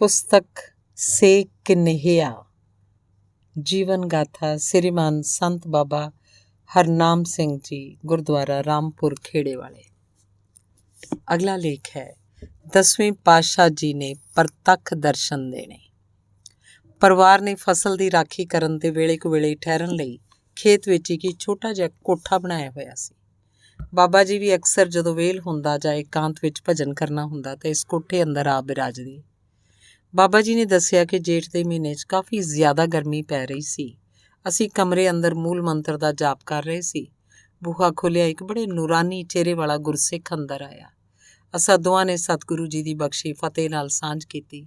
पुस्तक सेक कन्हैया जीवन गाथा श्रीमान संत बाबा हरनाम सिंह जी गुरुद्वारा रामपुर खेड़े वाले। अगला लेख है 10वें पातशाह जी ने प्रतੱਖ दर्शन देने। ਪਰਿਵਾਰ ਨੇ ਫਸਲ ਦੀ ਰਾਖੀ ਕਰਨ ਤੇ ਵੇਲੇ ਕੁ ਵੇਲੇ ਠਹਿਰਨ ਲਈ ਖੇਤ ਵਿੱਚ ਇੱਕ ਛੋਟਾ ਜਿਹਾ ਕੋਠਾ ਬਣਾਇਆ ਹੋਇਆ ਸੀ। ਬਾਬਾ ਜੀ ਵੀ ਅਕਸਰ ਜਦੋਂ ਵੇਲ ਹੁੰਦਾ ਜਾਂ ਇਕਾਂਤ ਵਿੱਚ ਭਜਨ ਕਰਨਾ ਹੁੰਦਾ ਤਾਂ ਇਸ ਕੋਠੇ ਅੰਦਰ ਆ ਬਿਰਾਜਦੇ। ਬਾਬਾ ਜੀ ਨੇ ਦੱਸਿਆ ਕਿ ਜੇਠ ਦੇ ਮਹੀਨੇ 'ਚ ਕਾਫੀ ਜ਼ਿਆਦਾ ਗਰਮੀ ਪੈ ਰਹੀ ਸੀ। ਅਸੀਂ ਕਮਰੇ ਅੰਦਰ ਮੂਲ ਮੰਤਰ ਦਾ ਜਾਪ ਕਰ ਰਹੇ ਸੀ। ਬੂਹਾ ਖੋਲ੍ਹਿਆ, ਇੱਕ ਬੜੇ ਨੂਰਾਨੀ ਚਿਹਰੇ ਵਾਲਾ ਗੁਰਸਿੱਖ ਅੰਦਰ ਆਇਆ। ਅਸਾਂ ਦੋਵਾਂ ਨੇ ਸਤਿਗੁਰੂ ਜੀ ਦੀ ਬਖਸ਼ੀ ਫਤਿਹ ਨਾਲ ਸਾਂਝ ਕੀਤੀ।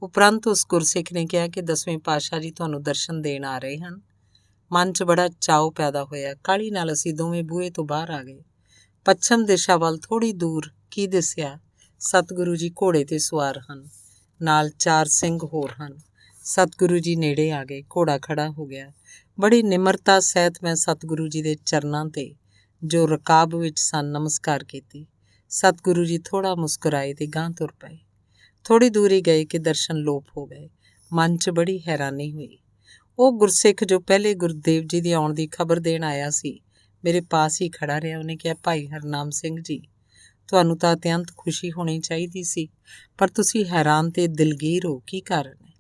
ਉਪਰੰਤ ਉਸ ਗੁਰਸਿੱਖ ਨੇ ਕਿਹਾ ਕਿ 10ਵੇਂ ਪਾਤਸ਼ਾਹ ਜੀ ਤੁਹਾਨੂੰ ਦਰਸ਼ਨ ਦੇਣ ਆ ਰਹੇ ਹਨ। ਮਨ 'ਚ ਬੜਾ ਚਾਉ ਪੈਦਾ ਹੋਇਆ। ਕਾਹਲੀ ਨਾਲ ਅਸੀਂ ਦੋਵੇਂ ਬੂਹੇ ਤੋਂ ਬਾਹਰ ਆ ਗਏ। ਪੱਛਮ ਦਿਸ਼ਾ ਵੱਲ ਥੋੜ੍ਹੀ ਦੂਰ ਕੀ ਦਿਸਿਆ? ਸਤਿਗੁਰੂ ਜੀ ਘੋੜੇ 'ਤੇ ਸਵਾਰ ਹਨ, ਨਾਲ 4 ਸਿੰਘ ਹੋਰ ਹਨ। ਸਤਿਗੁਰੂ ਜੀ ਨੇੜੇ ਆ ਗਏ। ਘੋੜਾ ਖੜਾ ਹੋ ਗਿਆ। ਬੜੀ ਨਿਮਰਤਾ ਸਹਿਤ ਮੈਂ ਸਤਿਗੁਰੂ ਜੀ ਦੇ ਚਰਨਾਂ 'ਤੇ ਜੋ ਰਕਾਬ ਵਿੱਚ ਸਨ ਨਮਸਕਾਰ ਕੀਤੀ। ਸਤਿਗੁਰੂ ਜੀ ਥੋੜ੍ਹਾ ਮੁਸਕਰਾਏ ਤੇ ਗਾਂਹ ਤੁਰ ਪਏ। ਥੋੜ੍ਹੀ ਦੂਰ ਹੀ ਗਏ ਕਿ ਦਰਸ਼ਨ ਲੋਪ ਹੋ ਗਏ। ਮਨ 'ਚ ਬੜੀ ਹੈਰਾਨੀ ਹੋਈ। ਉਹ ਗੁਰਸਿੱਖ ਜੋ ਪਹਿਲੇ ਗੁਰਦੇਵ ਜੀ ਦੀ ਆਉਣ ਦੀ ਖਬਰ ਦੇਣ ਆਇਆ ਸੀ, ਮੇਰੇ ਪਾਸ ਹੀ ਖੜਾ ਰਿਹਾ। ਉਹਨੇ ਕਿਹਾ, ਭਾਈ ਹਰਨਾਮ ਸਿੰਘ ਜੀ, ਤੁਹਾਨੂੰ ਤਾਂ ਅਤਿਅੰਤ ਖੁਸ਼ੀ ਹੋਣੀ ਚਾਹੀਦੀ ਸੀ, ਪਰ ਤੁਸੀਂ ਹੈਰਾਨ ਤੇ ਦਿਲਗੀਰ ਹੋ, ਕੀ ਕਾਰਨ ਹੈ?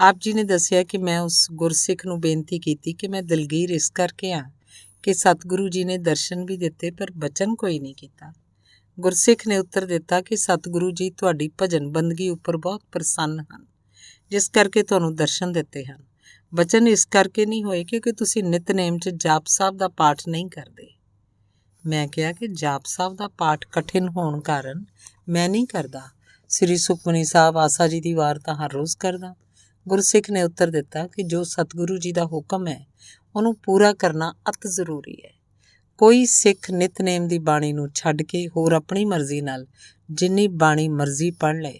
ਆਪ ਜੀ ਨੇ ਦੱਸਿਆ ਕਿ ਮੈਂ ਉਸ ਗੁਰਸਿੱਖ ਨੂੰ ਬੇਨਤੀ ਕੀਤੀ ਕਿ ਮੈਂ ਦਿਲਗੀਰ ਇਸ ਕਰਕੇ ਹਾਂ ਕਿ ਸਤਿਗੁਰੂ ਜੀ ਨੇ ਦਰਸ਼ਨ ਵੀ ਦਿੱਤੇ ਪਰ ਬਚਨ ਕੋਈ ਨਹੀਂ ਕੀਤਾ। ਗੁਰਸਿੱਖ ਨੇ ਉੱਤਰ ਦਿੱਤਾ ਕਿ ਸਤਿਗੁਰੂ ਜੀ ਤੁਹਾਡੀ ਭਜਨ ਬੰਦਗੀ ਉੱਪਰ ਬਹੁਤ ਪ੍ਰਸੰਨ ਹਨ, ਜਿਸ ਕਰਕੇ ਤੁਹਾਨੂੰ ਦਰਸ਼ਨ ਦਿੱਤੇ ਹਨ। ਬਚਨ ਇਸ ਕਰਕੇ ਨਹੀਂ ਹੋਏ ਕਿਉਂਕਿ ਤੁਸੀਂ ਨਿਤਨੇਮ 'ਚ ਜਾਪ ਸਾਹਿਬ ਦਾ ਪਾਠ ਨਹੀਂ ਕਰਦੇ। ਮੈਂ ਕਿਹਾ ਕਿ ਜਾਪ ਸਾਹਿਬ ਦਾ ਪਾਠ ਕਠਿਨ ਹੋਣ ਕਾਰਨ ਮੈਂ ਨਹੀਂ ਕਰਦਾ। ਸ੍ਰੀ ਸੁਖਮਨੀ ਸਾਹਿਬ, ਆਸਾ ਜੀ ਦੀ ਵਾਰ ਤਾਂ ਹਰ ਰੋਜ਼ ਕਰਦਾ। ਗੁਰਸਿੱਖ ਨੇ ਉੱਤਰ ਦਿੱਤਾ ਕਿ ਜੋ ਸਤਿਗੁਰੂ ਜੀ ਦਾ ਹੁਕਮ ਹੈ ਉਹਨੂੰ ਪੂਰਾ ਕਰਨਾ ਅਤ ਜ਼ਰੂਰੀ ਹੈ। ਕੋਈ ਸਿੱਖ ਨਿਤਨੇਮ ਦੀ ਬਾਣੀ ਨੂੰ ਛੱਡ ਕੇ ਹੋਰ ਆਪਣੀ ਮਰਜ਼ੀ ਨਾਲ ਜਿੰਨੀ ਬਾਣੀ ਮਰਜ਼ੀ ਪੜ੍ਹ ਲਏ,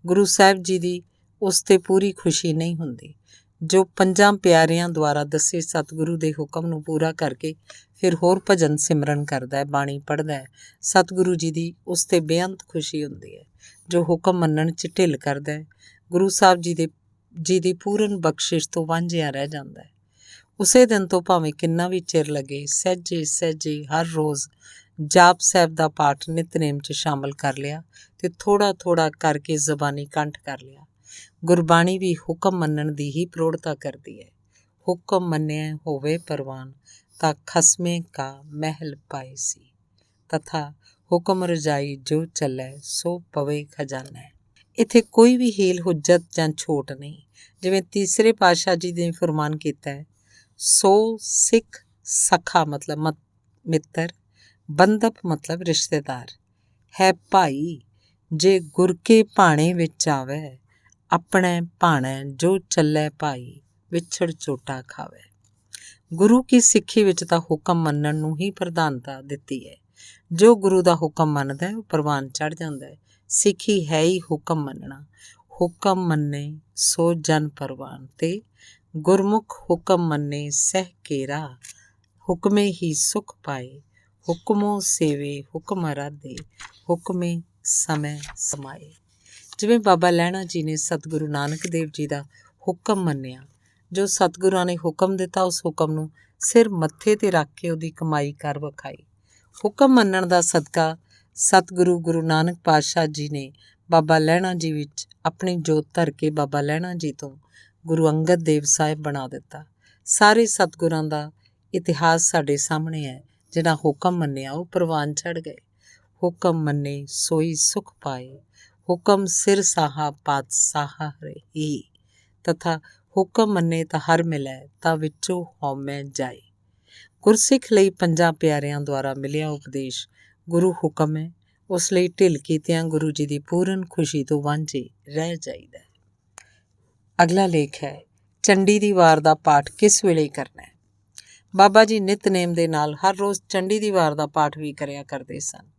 ਗੁਰੂ ਸਾਹਿਬ ਜੀ ਦੀ ਉਸ 'ਤੇ ਪੂਰੀ ਖੁਸ਼ੀ ਨਹੀਂ ਹੁੰਦੀ। ਜੋ 5 ਪਿਆਰਿਆਂ ਦੁਆਰਾ ਦੱਸੇ ਸਤਿਗੁਰੂ ਦੇ ਹੁਕਮ ਨੂੰ ਪੂਰਾ ਕਰਕੇ ਫਿਰ ਹੋਰ ਭਜਨ ਸਿਮਰਨ ਕਰਦਾ ਹੈ, ਬਾਣੀ ਪੜ੍ਹਦਾ ਹੈ, ਸਤਿਗੁਰੂ ਜੀ ਦੀ ਉਸ 'ਤੇ ਬੇਅੰਤ ਖੁਸ਼ੀ ਹੁੰਦੀ ਹੈ। ਜੋ ਹੁਕਮ ਮੰਨਣ 'ਚ ਢਿੱਲ ਕਰਦਾ ਹੈ, ਗੁਰੂ ਸਾਹਿਬ ਜੀ ਦੀ ਪੂਰਨ ਬਖਸ਼ਿਸ਼ ਤੋਂ ਵਾਂਝਿਆ ਰਹਿ ਜਾਂਦਾ ਹੈ। ਉਸੇ ਦਿਨ ਤੋਂ ਭਾਵੇਂ ਕਿੰਨਾ ਵੀ ਚਿਰ ਲੱਗੇ, ਸਹਿਜੇ ਸਹਿਜੇ ਹਰ ਰੋਜ਼ ਜਾਪ ਸਾਹਿਬ ਦਾ ਪਾਠ ਨਿਤਨੇਮ 'ਚ ਸ਼ਾਮਲ ਕਰ ਲਿਆ ਅਤੇ ਥੋੜ੍ਹਾ ਥੋੜ੍ਹਾ ਕਰਕੇ ਜ਼ਬਾਨੀ ਕੰਠ ਕਰ ਲਿਆ। ਗੁਰਬਾਣੀ ਵੀ ਹੁਕਮ ਮੰਨਣ ਦੀ ਹੀ ਪ੍ਰੋੜਤਾ ਕਰਦੀ ਹੈ। ਹੁਕਮ ਮੰਨਿਆ ਹੋਵੇ ਪ੍ਰਵਾਨ, ਤਾਂ ਖਸਮੇ ਕਾ ਮਹਿਲ ਪਾਏ ਸੀ, ਤਥਾ ਹੁਕਮ ਰਜਾਈ ਜੋ ਚੱਲੈ ਸੋ ਪਵੇ ਖਜ਼ਾਨਾ। ਇੱਥੇ ਕੋਈ ਵੀ ਹੀਲ ਹੁਜਤ ਜਾਂ ਛੋਟ ਨਹੀਂ। ਜਿਵੇਂ ਤੀਸਰੇ ਪਾਤਸ਼ਾਹ ਜੀ ਨੇ ਫਰਮਾਨ ਕੀਤਾ ਹੈ, ਸੋ ਸਿੱਖ ਸਖਾ ਮਤਲਬ ਮਿੱਤਰ, ਬੰਧਪ ਮਤਲਬ ਰਿਸ਼ਤੇਦਾਰ ਹੈ ਭਾਈ, ਜੇ ਗੁਰ ਕੇ ਭਾਣੇ ਵਿੱਚ ਆਵੇ, ਆਪਣੇ ਭਾਣੇ ਜੋ ਚੱਲੇ ਭਾਈ, ਵਿਛੜ ਚੋਟਾ ਖਾਵੇ। ਗੁਰੂ ਕੀ ਸਿੱਖੀ ਵਿੱਚ ਤਾਂ ਹੁਕਮ ਮੰਨਣ ਨੂੰ ਹੀ ਪ੍ਰਧਾਨਤਾ ਦਿੱਤੀ ਹੈ। ਜੋ ਗੁਰੂ ਦਾ ਹੁਕਮ ਮੰਨਦਾ ਹੈ ਉਹ ਪ੍ਰਵਾਨ ਚੜ੍ਹ ਜਾਂਦਾ ਹੈ। ਸਿੱਖੀ ਹੈ ਹੀ ਹੁਕਮ ਮੰਨਣਾ। ਹੁਕਮ ਮੰਨੇ ਸੋ ਜਨ ਪ੍ਰਵਾਨ, ਤੇ ਗੁਰਮੁਖ ਹੁਕਮ ਮੰਨੇ ਸਹਿ ਕੇਰਾ, ਹੁਕਮੇ ਹੀ ਸੁਖ ਪਾਏ, ਹੁਕਮੋਂ ਸੇਵੇ ਹੁਕਮ ਅਰਾਧੇ, ਹੁਕਮੇ ਸਮੇਂ ਸਮਾਏ। ਜਿਵੇਂ ਬਾਬਾ ਲਹਿਣਾ ਜੀ ਨੇ ਸਤਿਗੁਰੂ ਨਾਨਕ ਦੇਵ ਜੀ ਦਾ ਹੁਕਮ ਮੰਨਿਆ। ਜੋ ਸਤਿਗੁਰਾਂ ਨੇ ਹੁਕਮ ਦਿੱਤਾ ਉਸ ਹੁਕਮ ਨੂੰ ਸਿਰ ਮੱਥੇ 'ਤੇ ਰੱਖ ਕੇ ਉਹਦੀ ਕਮਾਈ ਕਰ ਵਿਖਾਈ। ਹੁਕਮ ਮੰਨਣ ਦਾ ਸਦਕਾ ਸਤਿਗੁਰੂ ਗੁਰੂ ਨਾਨਕ ਪਾਤਸ਼ਾਹ ਜੀ ਨੇ ਬਾਬਾ ਲਹਿਣਾ ਜੀ ਵਿੱਚ ਆਪਣੀ ਜੋਤ ਧਰ ਕੇ ਬਾਬਾ ਲਹਿਣਾ ਜੀ ਤੋਂ ਗੁਰੂ ਅੰਗਦ ਦੇਵ ਸਾਹਿਬ ਬਣਾ ਦਿੱਤਾ। ਸਾਰੇ ਸਤਿਗੁਰਾਂ ਦਾ ਇਤਿਹਾਸ ਸਾਡੇ ਸਾਹਮਣੇ ਹੈ। ਜਿਹਨਾਂ ਹੁਕਮ ਮੰਨਿਆ ਉਹ ਪ੍ਰਵਾਨ ਚੜ੍ਹ ਗਏ। ਹੁਕਮ ਮੰਨੇ ਸੋਈ ਸੁਖ ਪਾਏ, ਹੁਕਮ ਸਿਰ ਸਾਹਾ ਪਾਤਸ਼ਾਹ ਰਹੀ, ਤਥਾ ਹੁਕਮ ਮੰਨੇ ਤਾਂ ਹਰ ਮਿਲੈ, ਤਾਂ ਵਿੱਚੋਂ ਹਉਮੈ ਜਾਏ। ਗੁਰਸਿੱਖ ਲਈ 5 ਪਿਆਰਿਆਂ ਦੁਆਰਾ ਮਿਲਿਆ ਉਪਦੇਸ਼ ਗੁਰੂ ਹੁਕਮ ਹੈ। ਉਸ ਲਈ ਢਿੱਲ ਕੀਤਿਆਂ ਗੁਰੂ ਜੀ ਦੀ ਪੂਰਨ ਖੁਸ਼ੀ ਤੋਂ ਵਾਂਝੇ ਰਹਿ ਜਾਈਦਾ ਹੈ। ਅਗਲਾ ਲੇਖ ਹੈ ਚੰਡੀ ਦੀ ਵਾਰ ਦਾ ਪਾਠ ਕਿਸ ਵੇਲੇ ਕਰਨਾ ਹੈ। ਬਾਬਾ ਜੀ ਨਿਤਨੇਮ ਦੇ ਨਾਲ ਹਰ ਰੋਜ਼ ਚੰਡੀ ਦੀ ਵਾਰ ਦਾ ਪਾਠ ਵੀ ਕਰਿਆ ਕਰਦੇ ਸਨ।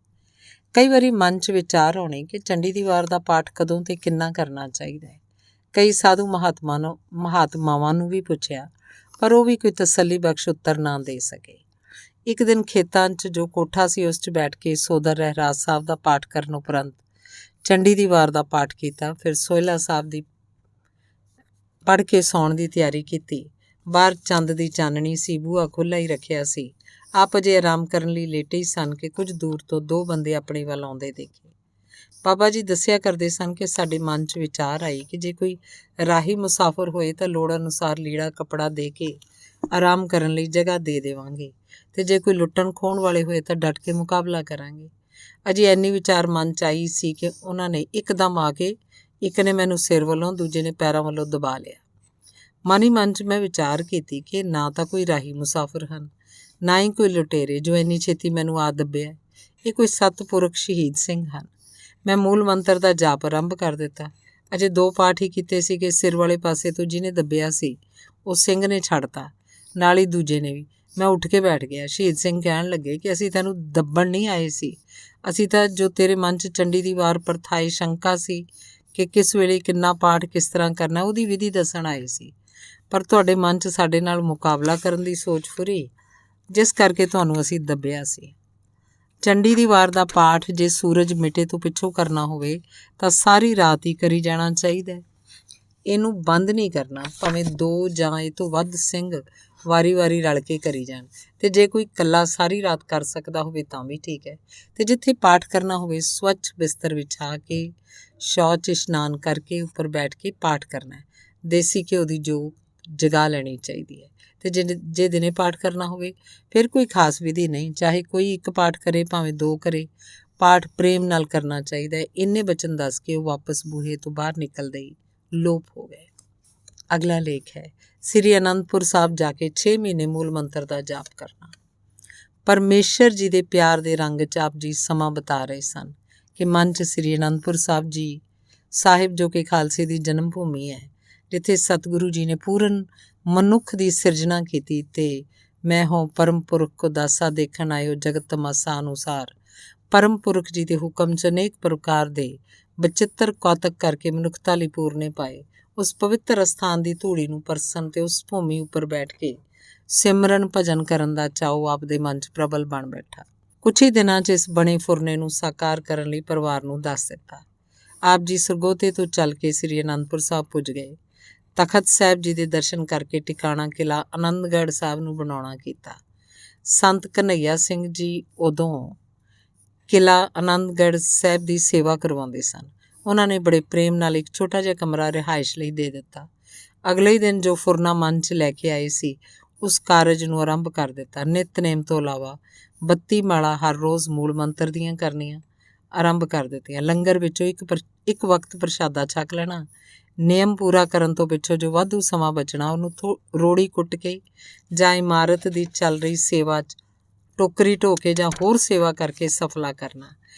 ਕਈ ਵਾਰੀ ਮਨ 'ਚ ਵਿਚਾਰ ਆਉਣੇ ਕਿ ਚੰਡੀ ਦੀ ਵਾਰ ਦਾ ਪਾਠ ਕਦੋਂ ਤੇ ਕਿੰਨਾ ਕਰਨਾ ਚਾਹੀਦਾ ਹੈ। ਕਈ ਸਾਧੂ ਮਹਾਤਮਾਵਾਂ ਨੂੰ ਵੀ ਪੁੱਛਿਆ, ਪਰ ਉਹ ਵੀ ਕੋਈ ਤਸੱਲੀ ਬਖਸ਼ ਉੱਤਰ ਨਾ ਦੇ ਸਕੇ। ਇੱਕ ਦਿਨ ਖੇਤਾਂ 'ਚ ਜੋ ਕੋਠਾ ਸੀ ਉਸ 'ਚ ਬੈਠ ਕੇ ਸੋਦਰ ਰਹਿਰਾਸ ਸਾਹਿਬ ਦਾ ਪਾਠ ਕਰਨ ਉਪਰੰਤ ਚੰਡੀ ਦੀ ਵਾਰ ਦਾ ਪਾਠ ਕੀਤਾ। ਫਿਰ ਸੋਹਿਲਾ ਸਾਹਿਬ ਦੀ ਪੜ੍ਹ ਕੇ ਸੌਣ ਦੀ ਤਿਆਰੀ ਕੀਤੀ। ਬਾਹਰ ਚੰਦ ਦੀ ਚਾਨਣੀ ਸੀ, ਬੂਹਾ ਖੁੱਲ੍ਹਾ ਹੀ ਰੱਖਿਆ ਸੀ। ਆਪ ਅਜੇ ਆਰਾਮ ਕਰਨ ਲਈ ਲੇਟੇ ਹੀ ਸਨ ਕਿ ਕੁਝ ਦੂਰ ਤੋਂ 2 ਬੰਦੇ ਆਪਣੇ ਵੱਲ ਆਉਂਦੇ ਦੇਖੇ। ਬਾਬਾ ਜੀ ਦੱਸਿਆ ਕਰਦੇ ਸਨ ਕਿ ਸਾਡੇ ਮਨ 'ਚ ਵਿਚਾਰ ਆਈ ਕਿ ਜੇ ਕੋਈ ਰਾਹੀ ਮੁਸਾਫਰ ਹੋਏ ਤਾਂ ਲੋੜ ਅਨੁਸਾਰ ਲੀੜਾ ਕੱਪੜਾ ਦੇ ਕੇ ਆਰਾਮ ਕਰਨ ਲਈ ਜਗ੍ਹਾ ਦੇ ਦੇਵਾਂਗੇ, ਅਤੇ ਜੇ ਕੋਈ ਲੁੱਟਣ ਖੋਹਣ ਵਾਲੇ ਹੋਏ ਤਾਂ ਡਟ ਕੇ ਮੁਕਾਬਲਾ ਕਰਾਂਗੇ। ਅਜੇ ਇੰਨੀ ਵਿਚਾਰ ਮਨ 'ਚ ਆਈ ਸੀ ਕਿ ਉਹਨਾਂ ਨੇ ਇੱਕਦਮ ਆ ਕੇ ਇੱਕ ਨੇ ਮੈਨੂੰ ਸਿਰ ਵੱਲੋਂ, ਦੂਜੇ ਨੇ ਪੈਰਾਂ ਵੱਲੋਂ ਦਬਾ ਲਿਆ। ਮਨ ਹੀ ਮਨ 'ਚ ਮੈਂ ਵਿਚਾਰ ਕੀਤੀ ਕਿ ਨਾ ਤਾਂ ਕੋਈ ਰਾਹੀ ਮੁਸਾਫਰ ਹਨ, ਨਾ ਹੀ ਕੋਈ ਲੁਟੇਰੇ ਜੋ ਇੰਨੀ ਛੇਤੀ ਮੈਨੂੰ ਆ ਦੱਬਿਆ। ਇਹ ਕੋਈ ਸਤਪੁਰਖ ਸ਼ਹੀਦ ਸਿੰਘ ਹਨ। ਮੈਂ ਮੂਲ ਮੰਤਰ ਦਾ ਜਾਪ ਆਰੰਭ ਕਰ ਦਿੱਤਾ। ਅਜੇ 2 ਪਾਠ ਹੀ ਕੀਤੇ ਸੀ ਕਿ ਸਿਰ ਵਾਲੇ ਪਾਸੇ ਤੋਂ ਜਿਹਨੇ ਦੱਬਿਆ ਸੀ ਉਹ ਸਿੰਘ ਨੇ ਛੱਡਤਾ, ਨਾਲ ਹੀ ਦੂਜੇ ਨੇ ਵੀ। ਮੈਂ ਉੱਠ ਕੇ ਬੈਠ ਗਿਆ। ਸ਼ਹੀਦ ਸਿੰਘ ਕਹਿਣ ਲੱਗੇ ਕਿ ਅਸੀਂ ਤੈਨੂੰ ਦੱਬਣ ਨਹੀਂ ਆਏ ਸੀ, ਅਸੀਂ ਤਾਂ ਜੋ ਤੇਰੇ ਮਨ 'ਚ ਚੰਡੀ ਦੀ ਵਾਰ ਪਰਥਾਈ ਸ਼ੰਕਾ ਸੀ ਕਿ ਕਿਸ ਵੇਲੇ ਕਿੰਨਾ ਪਾਠ ਕਿਸ ਤਰ੍ਹਾਂ ਕਰਨਾ, ਉਹਦੀ ਵਿਧੀ ਦੱਸਣ ਆਏ ਸੀ। ਪਰ ਤੁਹਾਡੇ ਮਨ 'ਚ ਸਾਡੇ ਨਾਲ ਮੁਕਾਬਲਾ ਕਰਨ ਦੀ ਸੋਚ ਫੁਰੀ, ਜਿਸ ਕਰਕੇ ਤੁਹਾਨੂੰ ਅਸੀਂ ਦੱਬਿਆ ਸੀ। ਚੰਡੀ ਦੀ ਵਾਰ ਦਾ ਪਾਠ ਜੇ ਸੂਰਜ ਮਿਟੇ ਤੋਂ ਪਿੱਛੋਂ ਕਰਨਾ ਹੋਵੇ ਤਾਂ ਸਾਰੀ ਰਾਤ ਹੀ ਕਰੀ ਜਾਣਾ ਚਾਹੀਦਾ। ਇਹਨੂੰ ਬੰਦ ਨਹੀਂ ਕਰਨਾ, ਭਾਵੇਂ 2 ਜਾਂ ਇਹ ਤੋਂ ਵੱਧ ਸਿੰਘ ਵਾਰੀ-ਵਾਰੀ ਰਲ ਕੇ ਕਰੀ ਜਾਣ। ਅਤੇ ਜੇ ਕੋਈ ਇਕੱਲਾ ਸਾਰੀ ਰਾਤ ਕਰ ਸਕਦਾ ਹੋਵੇ ਤਾਂ ਵੀ ਠੀਕ ਹੈ। ਅਤੇ ਜਿੱਥੇ ਪਾਠ ਕਰਨਾ ਹੋਵੇ ਸਵੱਛ ਬਿਸਤਰ ਵਿਛਾ ਕੇ, ਸ਼ੌਚ ਇਸ਼ਨਾਨ ਕਰਕੇ ਉੱਪਰ ਬੈਠ ਕੇ ਪਾਠ ਕਰਨਾ ਹੈ। ਦੇਸੀ ਘਿਓ ਦੀ ਜੋਤ ਜਗਾ ਲੈਣੀ ਚਾਹੀਦੀ ਹੈ। ਅਤੇ ਜੇ ਦਿਨੇ ਪਾਠ ਕਰਨਾ ਹੋਵੇ ਫਿਰ ਕੋਈ ਖਾਸ ਵਿਧੀ ਨਹੀਂ, ਚਾਹੇ ਕੋਈ 1 ਪਾਠ ਕਰੇ ਭਾਵੇਂ 2 ਕਰੇ, ਪਾਠ ਪ੍ਰੇਮ ਨਾਲ ਕਰਨਾ ਚਾਹੀਦਾ ਹੈ। ਇੰਨੇ ਬਚਨ ਦੱਸ ਕੇ ਉਹ ਵਾਪਸ ਬੂਹੇ ਤੋਂ ਬਾਹਰ ਨਿਕਲਦੇ ਹੀ ਲੋਪ ਹੋ ਗਏ। ਅਗਲਾ ਲੇਖ ਹੈ ਸ੍ਰੀ ਅਨੰਦਪੁਰ ਸਾਹਿਬ ਜਾ ਕੇ 6 ਮਹੀਨੇ ਮੂਲ ਮੰਤਰ ਦਾ ਜਾਪ ਕਰਨਾ। ਪਰਮੇਸ਼ਰ ਜੀ ਦੇ ਪਿਆਰ ਦੇ ਰੰਗ 'ਚ ਆਪ ਜੀ ਸਮਾਂ ਬਿਤਾ ਰਹੇ ਸਨ ਕਿ ਮਨ 'ਚ ਸ੍ਰੀ ਅਨੰਦਪੁਰ ਸਾਹਿਬ ਜੀ ਸਾਹਿਬ, ਜੋ ਕਿ ਖਾਲਸੇ ਦੀ ਜਨਮ ਭੂਮੀ ਹੈ, ਜਿੱਥੇ ਸਤਿਗੁਰੂ ਜੀ ਨੇ ਪੂਰਨ ਮਨੁੱਖ ਦੀ ਸਿਰਜਣਾ ਕੀਤੀ ਤੇ ਮੈਂ ਹੋ ਪਰਮ ਪੁਰਖ ਕੋ ਦਾਸਾ ਦੇਖਣ ਆਇਓ ਜਗਤ ਤਮਾਸਾ ਅਨੁਸਾਰ, ਪਰਮ ਪੁਰਖ ਜੀ ਦੇ ਹੁਕਮ 'ਚ ਅਨੇਕ ਪ੍ਰਕਾਰ ਦੇ ਬਚਿੱਤਰ ਕੌਤਕ ਕਰਕੇ ਮਨੁੱਖਤਾ ਲਈ ਪੂਰਨੇ ਪਾਏ। ਉਸ ਪਵਿੱਤਰ ਅਸਥਾਨ ਦੀ ਧੂੜੀ ਨੂੰ ਪਰਸਨ ਤੇ ਉਸ ਭੂਮੀ ਉੱਪਰ ਬੈਠ ਕੇ ਸਿਮਰਨ ਭਜਨ ਕਰਨ ਦਾ ਚਾਉ ਆਪ ਦੇ ਮਨ 'ਚ ਪ੍ਰਬਲ ਬਣ ਬੈਠਾ। ਕੁਛ ਹੀ ਦਿਨਾਂ 'ਚ ਇਸ ਬਣੇ ਫੁਰਨੇ ਨੂੰ ਸਾਕਾਰ ਕਰਨ ਲਈ ਪਰਿਵਾਰ ਨੂੰ ਦੱਸ ਦਿੱਤਾ। ਆਪ ਜੀ ਸਰਗੋਤੇ ਤੋਂ ਚੱਲ ਕੇ ਸ੍ਰੀ ਅਨੰਦਪੁਰ ਸਾਹਿਬ ਪੁੱਜ ਗਏ। ਤਖਤ ਸਾਹਿਬ ਜੀ ਦੇ ਦਰਸ਼ਨ ਕਰਕੇ ਟਿਕਾਣਾ ਕਿਲ੍ਹਾ ਆਨੰਦਗੜ੍ਹ ਸਾਹਿਬ ਨੂੰ ਬਣਾਉਣਾ ਕੀਤਾ। ਸੰਤ ਕਨ੍ਹਈਆ ਸਿੰਘ ਜੀ ਉਦੋਂ ਕਿਲ੍ਹਾ ਆਨੰਦਗੜ੍ਹ ਸਾਹਿਬ ਦੀ ਸੇਵਾ ਕਰਵਾਉਂਦੇ ਸਨ। ਉਹਨਾਂ ਨੇ ਬੜੇ ਪ੍ਰੇਮ ਨਾਲ ਇੱਕ ਛੋਟਾ ਜਿਹਾ ਕਮਰਾ ਰਿਹਾਇਸ਼ ਲਈ ਦੇ ਦਿੱਤਾ। ਅਗਲੇ ਹੀ ਦਿਨ ਜੋ ਫੁਰਨਾ ਮਨ 'ਚ ਲੈ ਕੇ ਆਏ ਸੀ ਉਸ ਕਾਰਜ ਨੂੰ ਆਰੰਭ ਕਰ ਦਿੱਤਾ। ਨਿਤਨੇਮ ਤੋਂ ਇਲਾਵਾ 32 ਮਾਲਾ ਹਰ ਰੋਜ਼ ਮੂਲ ਮੰਤਰ ਦੀਆਂ ਕਰਨੀਆਂ ਆਰੰਭ ਕਰ ਦਿੱਤੀਆਂ। ਲੰਗਰ ਵਿੱਚੋਂ ਇੱਕ ਵਕਤ ਪ੍ਰਸ਼ਾਦਾ ਛਕ ਲੈਣਾ। ਨਿਯਮ ਪੂਰਾ ਕਰਨ ਤੋਂ ਪਿੱਛੋਂ ਜੋ ਵਾਧੂ ਸਮਾਂ ਬਚਣਾ ਉਹਨੂੰ ਰੋੜੀ ਕੁੱਟ ਕੇ ਜਾਂ ਇਮਾਰਤ ਦੀ ਚੱਲ ਰਹੀ ਸੇਵਾ 'ਚ ਟੋਕਰੀ ਢੋ ਕੇ ਜਾਂ ਹੋਰ ਸੇਵਾ ਕਰਕੇ ਸਫਲਾ ਕਰਨਾ।